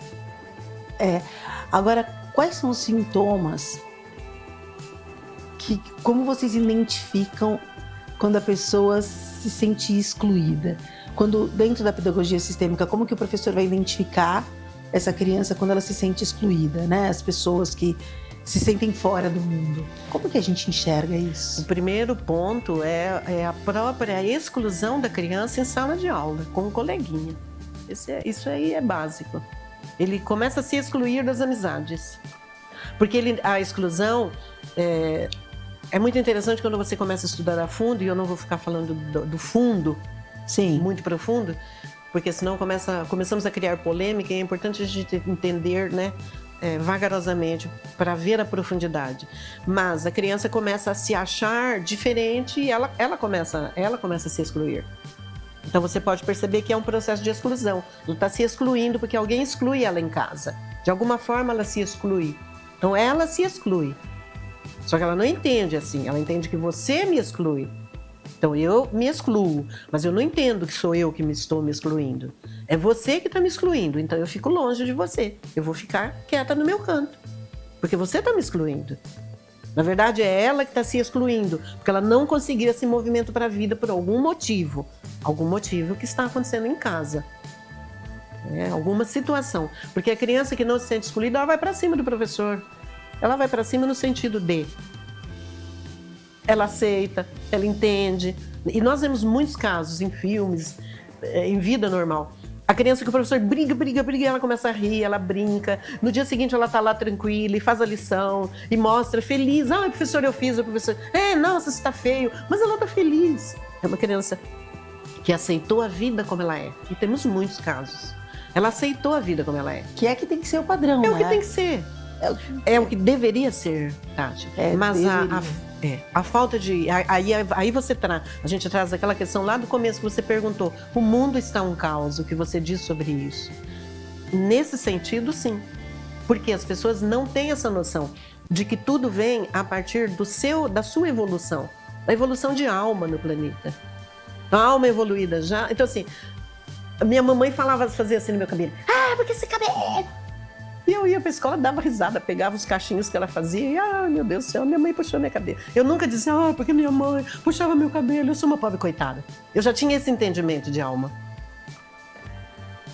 S1: Agora, quais são os sintomas como vocês identificam quando a pessoa se sente excluída? Quando, dentro da pedagogia sistêmica, como que o professor vai identificar essa criança quando ela se sente excluída, né? As pessoas que se sentem fora do mundo. Como que a gente enxerga isso?
S2: O primeiro ponto é a própria exclusão da criança em sala de aula, com um coleguinha. Isso aí é básico. Ele começa a se excluir das amizades. Porque a exclusão é muito interessante quando você começa a estudar a fundo, e eu não vou ficar falando do fundo,
S1: sim,
S2: muito profundo, porque senão começamos a criar polêmica, e é importante a gente entender, né, vagarosamente, para ver a profundidade. Mas a criança começa a se achar diferente e ela começa a se excluir. Então você pode perceber que é um processo de exclusão. Ela está se excluindo porque alguém exclui ela em casa. De alguma forma ela se exclui. Então ela se exclui. Só que ela não entende assim, ela entende que você me exclui. Então eu me excluo, mas eu não entendo que sou eu que estou me excluindo. É você que está me excluindo, então eu fico longe de você. Eu vou ficar quieta no meu canto, porque você está me excluindo. Na verdade é ela que está se excluindo, porque ela não conseguiu esse movimento para a vida por algum motivo que está acontecendo em casa. Alguma situação. Porque a criança que não se sente excluída, ela vai para cima do professor. Ela vai para cima no sentido de ela aceita, ela entende. E nós vemos muitos casos em filmes, em vida normal. A criança que o professor briga, ela começa a rir, ela brinca. No dia seguinte ela tá lá tranquila e faz a lição e mostra feliz. Ah, professor, eu fiz. O professor, nossa, você tá feio. Mas ela tá feliz. É uma criança que aceitou a vida como ela é. E temos muitos casos. Ela aceitou a vida como ela é.
S1: Que tem que ser o padrão,
S2: né?
S1: É
S2: o que tem que ser. É o que deveria ser, Tati. Mas a falta de... Aí a gente traz aquela questão lá do começo que você perguntou. O mundo está um caos, o que você diz sobre isso? Nesse sentido, sim. Porque as pessoas não têm essa noção de que tudo vem a partir da sua evolução. Da evolução de alma no planeta. A alma evoluída já... Então, assim, minha mamãe fazia assim no meu cabelo. Ah, porque esse cabelo... E eu ia pra escola, dava risada, pegava os cachinhos que ela fazia e, meu Deus do céu, minha mãe puxou minha cabelo. Eu nunca dizia, porque minha mãe puxava meu cabelo, eu sou uma pobre coitada. Eu já tinha esse entendimento de alma.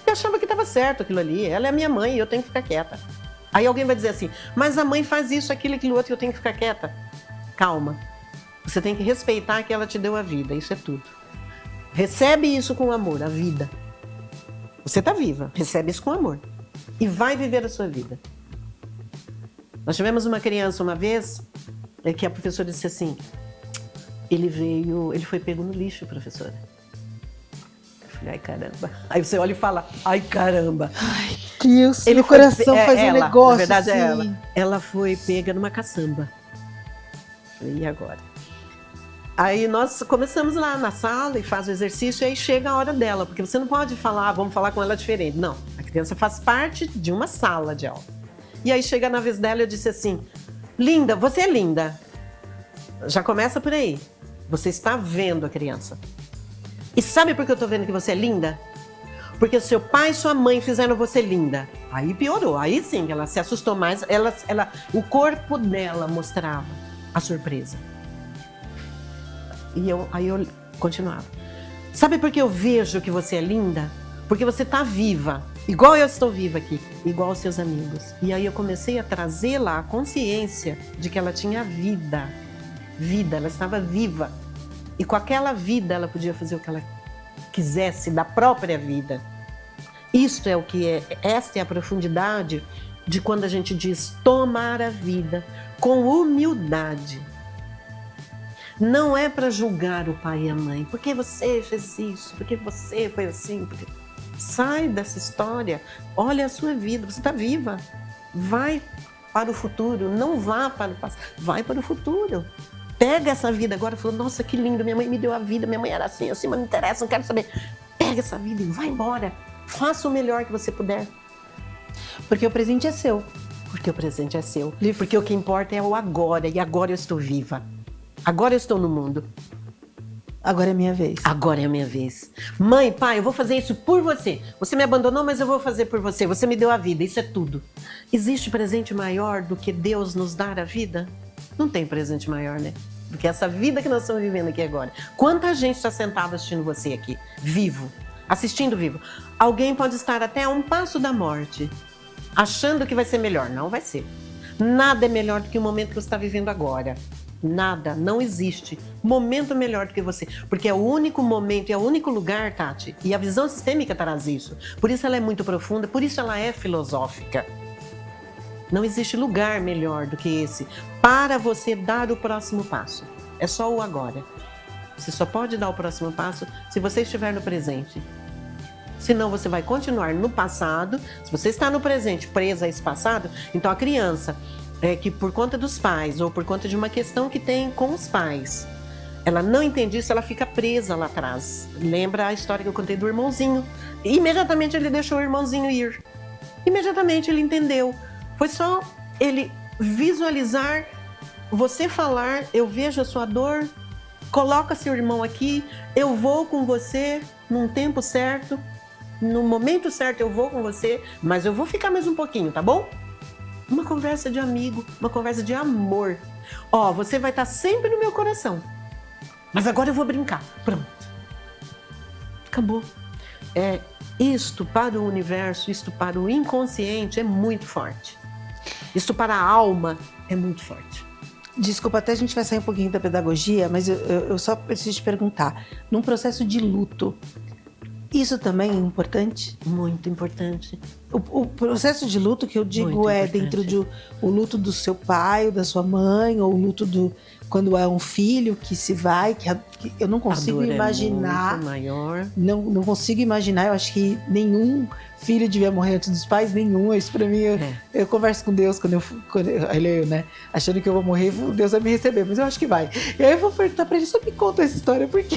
S2: Eu achava que estava certo aquilo ali, ela é minha mãe e eu tenho que ficar quieta. Aí alguém vai dizer assim, mas a mãe faz isso, aquilo outro e eu tenho que ficar quieta. Calma, você tem que respeitar que ela te deu a vida, isso é tudo. Recebe isso com amor, a vida. Você está viva, recebe isso com amor. e vai viver a sua vida. Nós tivemos uma criança uma vez, que a professora disse assim, ele foi pego no lixo, professora. Eu falei, ai caramba. Aí você olha e fala, ai caramba.
S1: Ai, Deus, meu coração faz um negócio.
S2: Na verdade
S1: assim.
S2: é ela. Ela foi pega numa caçamba. Eu falei, e agora? Aí nós começamos lá na sala e faz o exercício e aí chega a hora dela, porque você não pode falar, vamos falar com ela diferente. Não, a criança faz parte de uma sala de aula. E aí chega na vez dela e eu disse assim, linda, você é linda. Já começa por aí. Você está vendo a criança. E sabe por que eu estou vendo que você é linda? Porque seu pai e sua mãe fizeram você linda. Aí piorou, aí sim, ela se assustou mais, o corpo dela mostrava a surpresa. Aí eu continuava. Sabe por que eu vejo que você é linda? Porque você está viva, igual eu estou viva aqui, igual os seus amigos. E aí eu comecei a trazê-la a consciência de que ela tinha vida. Vida, ela estava viva. E com aquela vida ela podia fazer o que ela quisesse da própria vida. Isto é o que é, esta é a profundidade de quando a gente diz tomar a vida com humildade. Não é para julgar o pai e a mãe. Por que você fez isso? Por que você foi assim? Sai dessa história. Olha a sua vida. Você está viva. Vai para o futuro. Não vá para o passado. Vai para o futuro. Pega essa vida agora e fala, nossa, que lindo. Minha mãe me deu a vida. Minha mãe era assim, mas não interessa, não quero saber. Pega essa vida e vai embora. Faça o melhor que você puder.
S1: Porque o presente é seu.
S2: Porque o presente é seu. Porque o que importa é o agora. E agora eu estou viva. Agora eu estou no mundo.
S1: Agora é minha vez.
S2: Agora é a minha vez. Mãe, pai, eu vou fazer isso por você. Você me abandonou, mas eu vou fazer por você. Você me deu a vida, isso é tudo. Existe presente maior do que Deus nos dar a vida? Não tem presente maior, né? Do que essa vida que nós estamos vivendo aqui agora. Quanta gente está sentada assistindo você aqui, vivo, assistindo vivo. Alguém pode estar até a um passo da morte, achando que vai ser melhor. Não vai ser. Nada é melhor do que o momento que você está vivendo agora. Nada, não existe momento melhor do que você, porque é o único momento, é o único lugar, Tati, e a visão sistêmica traz isso. Por isso ela é muito profunda, por isso ela é filosófica. Não existe lugar melhor do que esse para você dar o próximo passo. É só o agora. Você só pode dar o próximo passo se você estiver no presente. Senão você vai continuar no passado. Se você está no presente presa a esse passado, então a criança que por conta dos pais ou por conta de uma questão que tem com os pais, ela não entende isso, ela fica presa lá atrás. Lembra a história que eu contei do irmãozinho? E imediatamente ele deixou o irmãozinho ir. Imediatamente ele entendeu. Foi só ele visualizar, você falar, eu vejo a sua dor, coloca seu irmão aqui, eu vou com você num tempo certo, no momento certo eu vou com você, mas eu vou ficar mais um pouquinho, tá bom? Uma conversa de amigo, uma conversa de amor. Ó, você vai estar sempre no meu coração. Mas agora eu vou brincar. Pronto. Acabou. Isto para o universo, isto para o inconsciente é muito forte. Isto para a alma é muito forte.
S1: Desculpa, até a gente vai sair um pouquinho da pedagogia, mas eu só preciso te perguntar. Num processo de luto, isso também é importante?
S2: Muito importante.
S1: O processo de luto que eu digo é dentro do o luto do seu pai ou da sua mãe, ou o luto quando é um filho que se vai, que eu não consigo imaginar.
S2: É muito maior.
S1: Não consigo imaginar, eu acho que nenhum filho devia morrer antes dos pais, nenhum. Isso pra mim, eu converso com Deus quando eu, né? Achando que eu vou morrer, Deus vai me receber, mas eu acho que vai. E aí eu vou perguntar pra ele, só me conta essa história, porque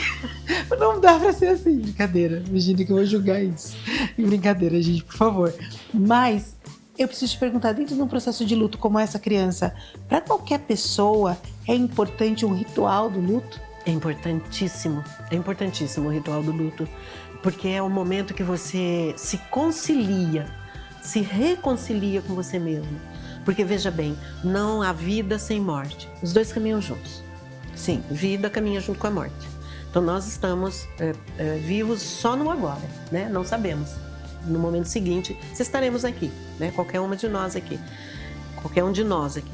S1: não dá pra ser assim. Brincadeira, imagina que eu vou julgar isso. Brincadeira, gente, por favor. Mas eu preciso te perguntar, dentro de um processo de luto como essa criança, para qualquer pessoa é importante um ritual do luto?
S2: É importantíssimo o ritual do luto, porque é o momento que você se concilia, se reconcilia com você mesmo. Porque veja bem, não há vida sem morte, os dois caminham juntos. Sim, vida caminha junto com a morte. Então nós estamos vivos só no agora, né? Não sabemos. No momento seguinte, se estaremos aqui, né? Qualquer uma de nós aqui, qualquer um de nós aqui.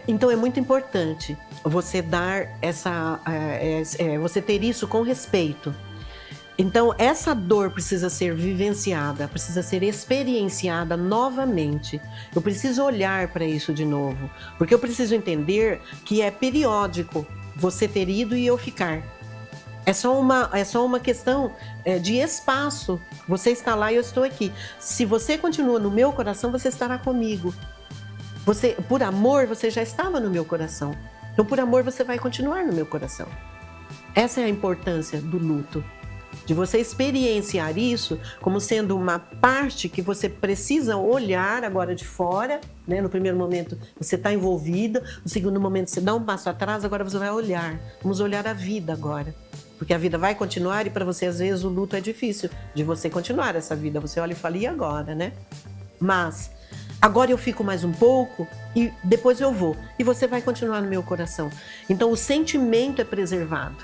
S2: Então é muito importante você dar você ter isso com respeito. Então, essa dor precisa ser vivenciada, precisa ser experienciada novamente. Eu preciso olhar para isso de novo, porque eu preciso entender que é periódico você ter ido e eu ficar. É só uma questão de espaço. Você está lá e eu estou aqui. Se você continua no meu coração, você estará comigo. Por amor, você já estava no meu coração. Então, por amor, você vai continuar no meu coração. Essa é a importância do luto. De você experienciar isso como sendo uma parte que você precisa olhar agora de fora, né? No primeiro momento você está envolvida, no segundo momento você dá um passo atrás, agora você vai olhar. Vamos olhar a vida agora. Porque a vida vai continuar e para você, às vezes, o luto é difícil de você continuar essa vida. Você olha e fala, e agora, né? Mas agora eu fico mais um pouco e depois eu vou. E você vai continuar no meu coração. Então o sentimento é preservado.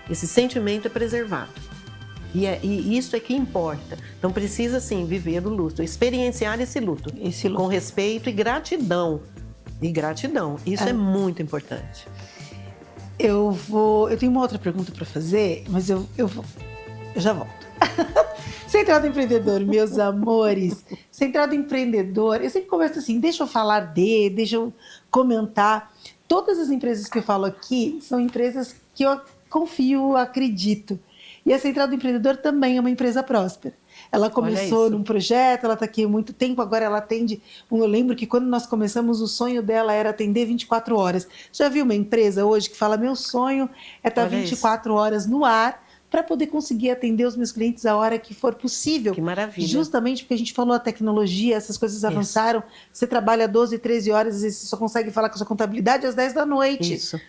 S2: Esse sentimento é preservado. E isso é que importa. Então precisa, sim, viver o luto, experienciar esse luto. Com respeito e gratidão. Isso é muito importante.
S1: Eu tenho uma outra pergunta para fazer, mas eu já volto. Central do Empreendedor, meus amores. Central do Empreendedor, eu sempre começo assim, deixa eu comentar. Todas as empresas que eu falo aqui são empresas que eu confio, acredito. E a Central do Empreendedor também é uma empresa próspera. Ela começou num projeto, ela está aqui há muito tempo, agora ela atende. Eu lembro que quando nós começamos, o sonho dela era atender 24 horas. Já viu uma empresa hoje que fala, meu sonho é estar 24 horas no ar para poder conseguir atender os meus clientes a hora que for possível.
S2: Que maravilha.
S1: Justamente porque a gente falou a tecnologia, essas coisas avançaram. Você trabalha 12, 13 horas, às vezes você só consegue falar com a sua contabilidade às 10 da noite.
S2: Isso.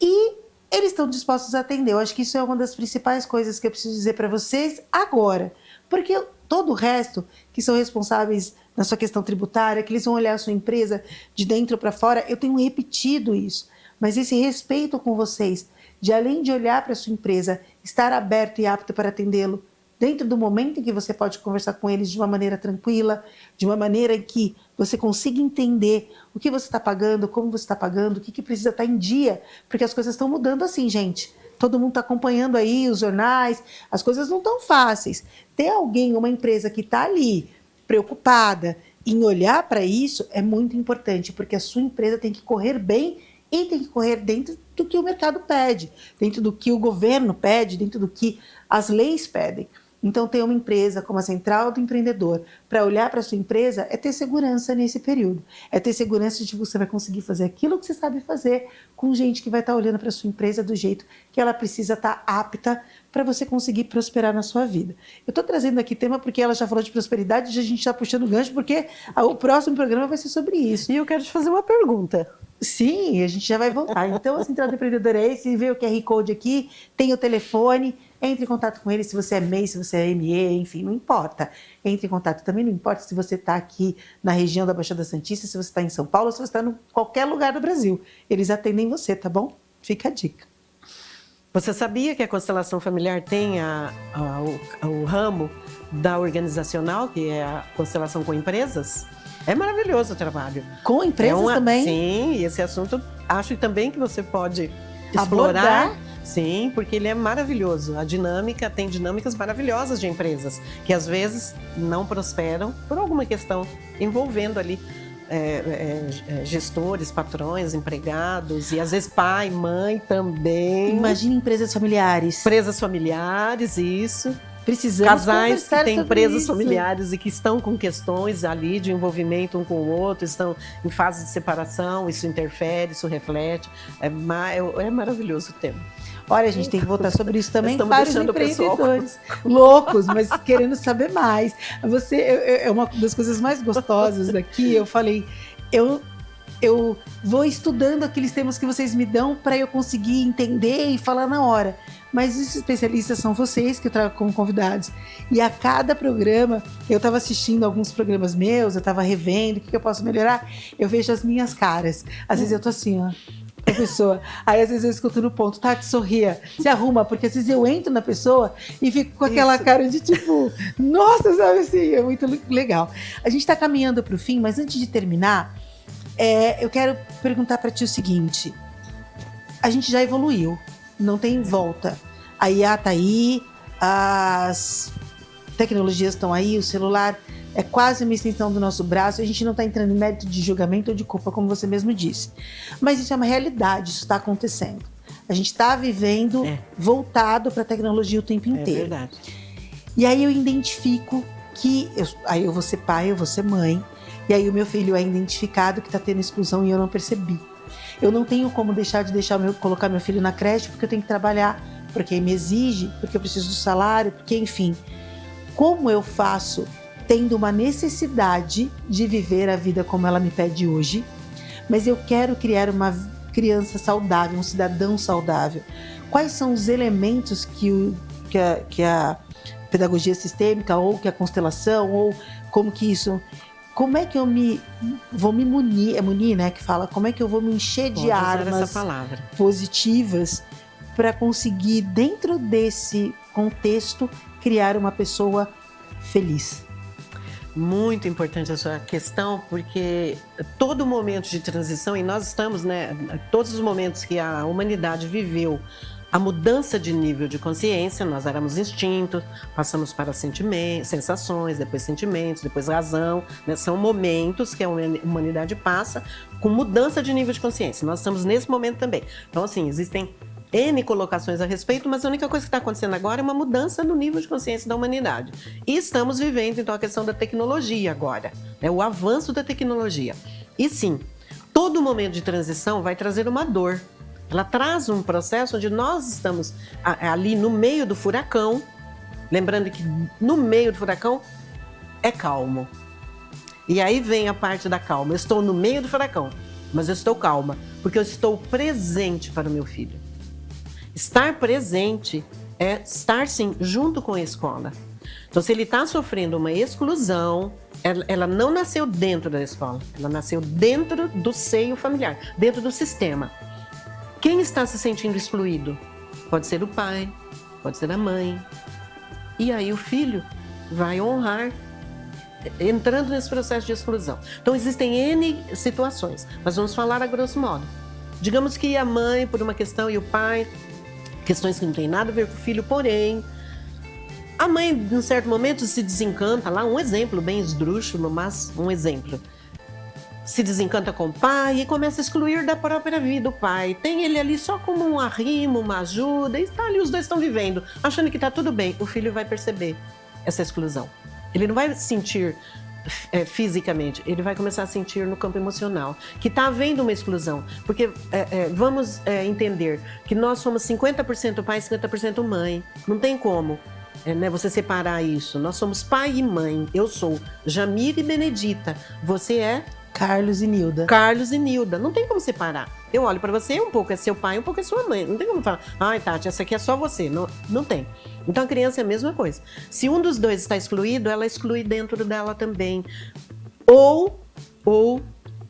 S1: E eles estão dispostos a atender. Eu acho que isso é uma das principais coisas que eu preciso dizer para vocês agora. Porque todo o resto, que são responsáveis na sua questão tributária, que eles vão olhar a sua empresa de dentro para fora, eu tenho repetido isso. Mas esse respeito com vocês, de além de olhar para a sua empresa, estar aberto e apto para atendê-lo, dentro do momento em que você pode conversar com eles de uma maneira tranquila, de uma maneira em que você consiga entender o que você está pagando, como você está pagando, o que precisa estar em dia, porque as coisas estão mudando assim, gente. Todo mundo está acompanhando aí os jornais, as coisas não estão fáceis. Ter alguém, uma empresa que está ali, preocupada em olhar para isso, é muito importante, porque a sua empresa tem que correr bem e tem que correr dentro do que o mercado pede, dentro do que o governo pede, dentro do que as leis pedem. Então, ter uma empresa como a Central do Empreendedor para olhar para a sua empresa é ter segurança nesse período. É ter segurança de que você vai conseguir fazer aquilo que você sabe fazer com gente que vai estar olhando para a sua empresa do jeito que ela precisa estar apta para você conseguir prosperar na sua vida. Eu estou trazendo aqui tema porque ela já falou de prosperidade e a gente está puxando gancho porque o próximo programa vai ser sobre isso.
S2: E eu quero te fazer uma pergunta.
S1: Sim, a gente já vai voltar. Então, a Central do Empreendedor é esse, vê o QR Code aqui, tem o telefone, entre em contato com ele se você é MEI, se você é ME, enfim, não importa. Entre em contato também, não importa se você está aqui na região da Baixada Santista, se você está em São Paulo, se você está em qualquer lugar do Brasil. Eles atendem você, tá bom? Fica a dica.
S2: Você sabia que a constelação familiar tem o ramo da organizacional, que é a constelação com empresas? É maravilhoso o trabalho.
S1: Com empresas também?
S2: Sim, e esse assunto acho também que você pode explorar.
S1: Abordar.
S2: Sim, porque ele é maravilhoso. Tem dinâmicas maravilhosas de empresas que às vezes não prosperam por alguma questão envolvendo ali gestores, patrões, empregados e às vezes pai, mãe também.
S1: Imagina empresas familiares.
S2: Empresas familiares, isso.
S1: Precisamos
S2: casais que têm empresas
S1: isso.
S2: familiares e que estão com questões ali de envolvimento um com o outro, estão em fase de separação, isso interfere, isso reflete. É maravilhoso o tema.
S1: Olha, a gente tem que voltar sobre isso também
S2: para
S1: os empreendedores. Loucos, mas querendo saber mais. É uma das coisas mais gostosas daqui. Eu falei, eu vou estudando aqueles temas que vocês me dão para eu conseguir entender e falar na hora. Mas os especialistas são vocês que eu trago como convidados. E a cada programa, eu estava assistindo alguns programas meus, eu estava revendo, o que eu posso melhorar? Eu vejo as minhas caras. Às vezes eu tô assim, ó, a pessoa. Aí às vezes eu escuto no ponto, Tati, sorria, se arruma, porque às vezes eu entro na pessoa e fico com aquela cara de tipo, nossa, sabe assim, é muito legal. A gente está caminhando para o fim, mas antes de terminar, eu quero perguntar para ti o seguinte: a gente já evoluiu, não tem volta. A IA tá aí, as tecnologias estão aí, o celular é quase uma extensão do nosso braço. A gente não está entrando em mérito de julgamento ou de culpa, como você mesmo disse. Mas isso é uma realidade, isso está acontecendo. A gente está vivendo voltado para a tecnologia o tempo inteiro.
S2: É verdade.
S1: E aí eu identifico que... aí eu vou ser pai, eu vou ser mãe. E aí o meu filho é identificado que está tendo exclusão e eu não percebi. Eu não tenho como colocar meu filho na creche porque eu tenho que trabalhar, porque me exige, porque eu preciso do salário, porque enfim. Como eu faço tendo uma necessidade de viver a vida como ela me pede hoje, mas eu quero criar uma criança saudável, um cidadão saudável? Quais são os elementos que a pedagogia sistêmica ou que a constelação ou como que isso... Como é que eu vou me munir, é munir, né, que fala, como é que eu vou me encher de armas positivas para conseguir, dentro desse contexto, criar uma pessoa feliz?
S2: Muito importante a sua questão, porque todo momento de transição, e nós estamos, né, todos os momentos que a humanidade viveu, a mudança de nível de consciência, nós éramos instintos, passamos para sentimentos, sensações, depois sentimentos, depois razão, né? São momentos que a humanidade passa com mudança de nível de consciência. Nós estamos nesse momento também. Então, assim, existem N colocações a respeito, mas a única coisa que está acontecendo agora é uma mudança no nível de consciência da humanidade. E estamos vivendo, então, a questão da tecnologia agora, né? O avanço da tecnologia. E sim, todo momento de transição vai trazer uma dor. Ela traz um processo onde nós estamos ali no meio do furacão, lembrando que no meio do furacão é calmo. E aí vem a parte da calma. Eu estou no meio do furacão, mas eu estou calma, porque eu estou presente para o meu filho. Estar presente é estar, sim, junto com a escola. Então, se ele está sofrendo uma exclusão, ela não nasceu dentro da escola, ela nasceu dentro do seio familiar, dentro do sistema. Quem está se sentindo excluído? Pode ser o pai, pode ser a mãe. E aí o filho vai honrar, entrando nesse processo de exclusão. Então existem N situações, mas vamos falar a grosso modo. Digamos que a mãe, por uma questão, e o pai, questões que não têm nada a ver com o filho, porém, a mãe, em um certo momento, se desencanta lá, um exemplo bem esdrúxulo, mas um exemplo. Se desencanta com o pai e começa a excluir da própria vida o pai. Tem ele ali só como um arrimo, uma ajuda, e está ali, os dois estão vivendo, achando que está tudo bem. O filho vai perceber essa exclusão. Ele não vai sentir fisicamente, ele vai começar a sentir no campo emocional, que está havendo uma exclusão. Porque vamos entender que nós somos 50% pai e 50% mãe. Não tem como. Né, você separar isso. Nós somos pai e mãe. Eu sou Jamile e Benedita. Você é
S1: Carlos e Nilda.
S2: Carlos e Nilda. Não tem como separar. Eu olho para você, um pouco é seu pai, um pouco é sua mãe. Não tem como falar, ai, Tati, essa aqui é só você. Não, não tem. Então a criança é a mesma coisa. Se um dos dois está excluído, ela exclui dentro dela também. Ou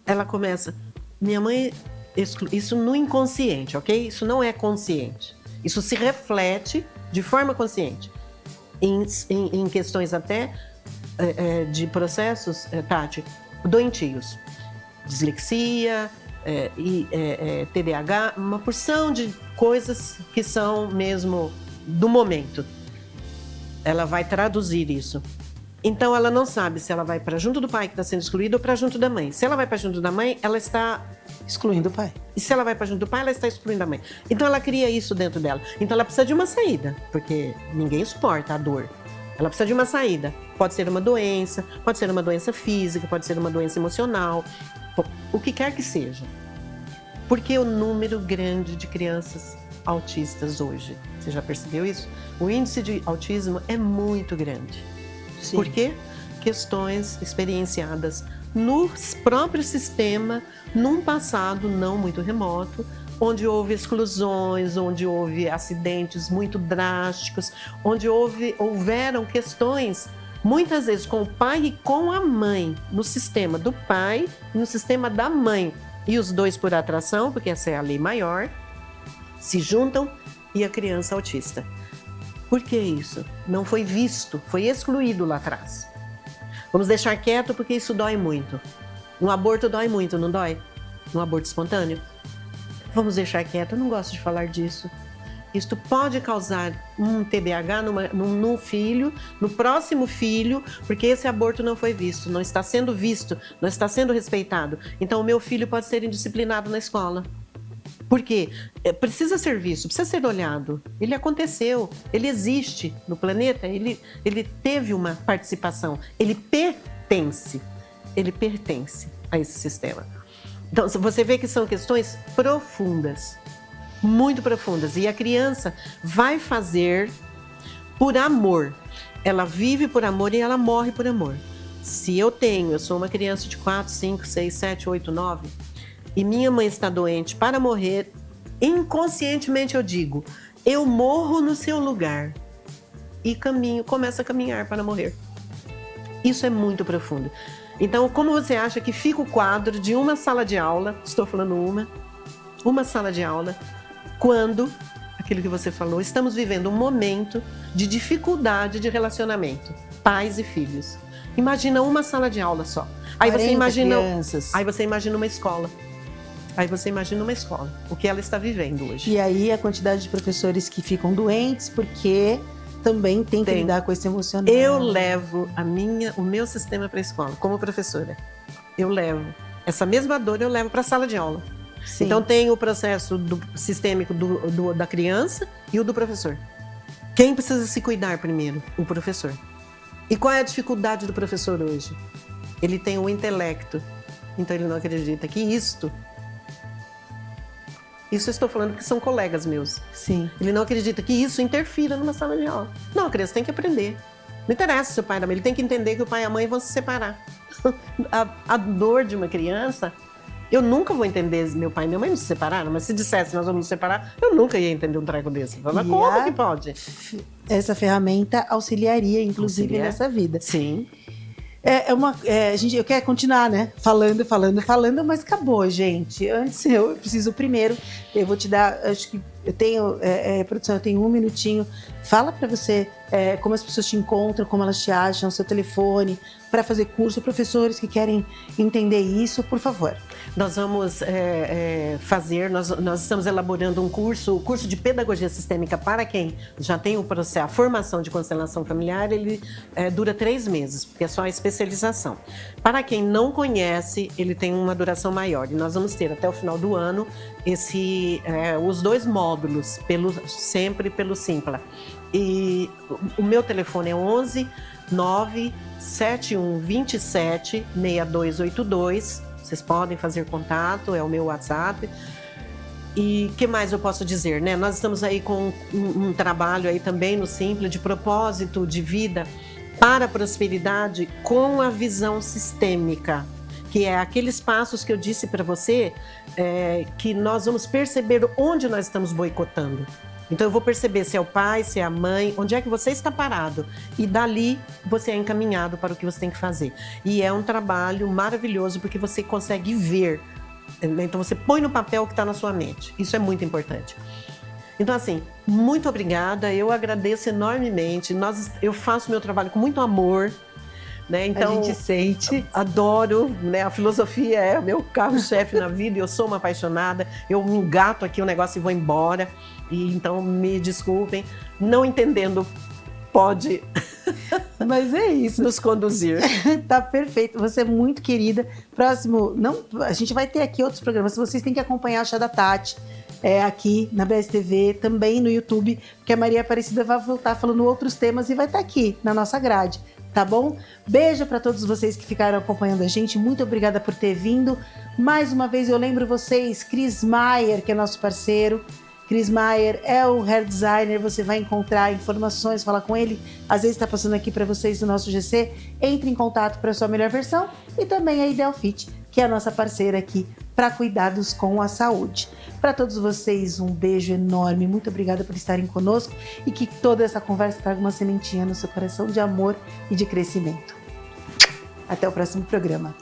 S2: ela começa, minha mãe exclui. Isso no inconsciente, ok? Isso não é consciente. Isso se reflete de forma consciente. Em questões até de processos, Tati, doentios, dislexia, TDAH, uma porção de coisas que são mesmo do momento. Ela vai traduzir isso. Então ela não sabe se ela vai para junto do pai que está sendo excluído ou para junto da mãe. Se ela vai para junto da mãe, ela está
S1: excluindo o pai.
S2: E se ela vai para junto do pai, ela está excluindo a mãe. Então ela cria isso dentro dela. Então ela precisa de uma saída, porque ninguém suporta a dor. Ela precisa de uma saída. Pode ser uma doença física, pode ser uma doença emocional, o que quer que seja. Porque o número grande de crianças autistas hoje, você já percebeu isso? O índice de autismo é muito grande.
S1: Sim.
S2: Por quê? Questões experienciadas no próprio sistema, num passado não muito remoto, onde houve exclusões, onde houve acidentes muito drásticos, onde houveram questões, muitas vezes com o pai e com a mãe, no sistema do pai e no sistema da mãe. E os dois por atração, porque essa é a lei maior, se juntam e a criança autista. Por que isso? Não foi visto, foi excluído lá atrás. Vamos deixar quieto porque isso dói muito. Um aborto dói muito, não dói? Um aborto espontâneo? Vamos deixar quieto, eu não gosto de falar disso. Isto pode causar um TDAH no filho, no próximo filho, porque esse aborto não foi visto, não está sendo visto, não está sendo respeitado. Então, o meu filho pode ser indisciplinado na escola. Por quê? Precisa ser visto, precisa ser olhado. Ele aconteceu, ele existe no planeta, ele teve uma participação, ele pertence a esse sistema. Então, você vê que são questões profundas, muito profundas. E a criança vai fazer por amor. Ela vive por amor e ela morre por amor. Se eu sou uma criança de 4, 5, 6, 7, 8, 9... e minha mãe está doente para morrer, inconscientemente eu digo, eu morro no seu lugar. E começo a caminhar para morrer. Isso é muito profundo. Então, como você acha que fica o quadro de uma sala de aula, estou falando uma sala de aula, quando, aquilo que você falou, estamos vivendo um momento de dificuldade de relacionamento, pais e filhos. Imagina uma sala de aula só. Aí você imagina uma escola. Aí você imagina uma escola, o que ela está vivendo hoje.
S1: E aí a quantidade de professores que ficam doentes, porque também tem que lidar com esse emocional.
S2: Eu levo o meu sistema para a escola, como professora. Eu levo. Essa mesma dor eu levo para a sala de aula. Sim. Então tem o processo sistêmico da criança e o do professor. Quem precisa se cuidar primeiro? O professor. E qual é a dificuldade do professor hoje? Ele tem o intelecto. Então ele não acredita que isso eu estou falando que são colegas meus.
S1: Sim.
S2: Ele não acredita que isso interfira numa sala de aula. Não, a criança tem que aprender. Não interessa se o pai e a mãe, ele tem que entender que o pai e a mãe vão se separar. A dor de uma criança, eu nunca vou entender meu pai e minha mãe não se separaram, mas se dissesse nós vamos nos separar, eu nunca ia entender um treco desse. Mas como que pode?
S1: Essa ferramenta auxiliaria, inclusive, nessa vida.
S2: Sim.
S1: Eu quero continuar, né? Falando, mas acabou, gente. Antes, eu preciso primeiro, eu vou te dar, acho que eu tenho, produção, eu tenho 1 minutinho. Fala pra você como as pessoas te encontram, como elas te acham, seu telefone, para fazer curso, professores que querem entender isso, por favor.
S2: Nós vamos nós estamos elaborando o curso de pedagogia sistêmica para quem já tem o processo, a formação de constelação familiar, ele dura 3 meses, porque é só a especialização. Para quem não conhece, ele tem uma duração maior, e nós vamos ter até o final do ano os 2 módulos, sempre pelo Simpla. E o meu telefone é 11 971 27 6282. Vocês podem fazer contato, é o meu WhatsApp. E o que mais eu posso dizer, né? Nós estamos aí com um trabalho aí também no Simpla de propósito de vida para a prosperidade com a visão sistêmica, que é aqueles passos que eu disse para você, que nós vamos perceber onde nós estamos boicotando. Então eu vou perceber se é o pai, se é a mãe, onde é que você está parado. E dali você é encaminhado para o que você tem que fazer. E é um trabalho maravilhoso porque você consegue ver. Então você põe no papel o que está na sua mente. Isso é muito importante. Então assim, muito obrigada. Eu agradeço enormemente. Eu faço meu trabalho com muito amor. Né? Então,
S1: a gente sente.
S2: Adoro, né? A filosofia é o meu carro-chefe na vida, eu sou uma apaixonada, eu me engato aqui o negócio e vou embora. E então me desculpem, não entendendo pode
S1: mas é isso,
S2: nos conduzir.
S1: Tá perfeito, você é muito querida. Próximo, a gente vai ter aqui outros programas, vocês têm que acompanhar a Chá da Tati. Aqui na BSTV, também no YouTube, porque a Maria Aparecida vai voltar falando outros temas e vai estar aqui na nossa grade, tá bom? Beijo para todos vocês que ficaram acompanhando a gente, muito obrigada por ter vindo. Mais uma vez eu lembro vocês, Chris Maier, que é nosso parceiro. Chris Maier é o hair designer, você vai encontrar informações, falar com ele, às vezes está passando aqui para vocês no nosso GC, entre em contato para a sua melhor versão, e também a Ideal Fit, que é a nossa parceira aqui para cuidados com a saúde. Para todos vocês, um beijo enorme, muito obrigada por estarem conosco e que toda essa conversa traga uma sementinha no seu coração de amor e de crescimento. Até o próximo programa.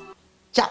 S1: Tchau!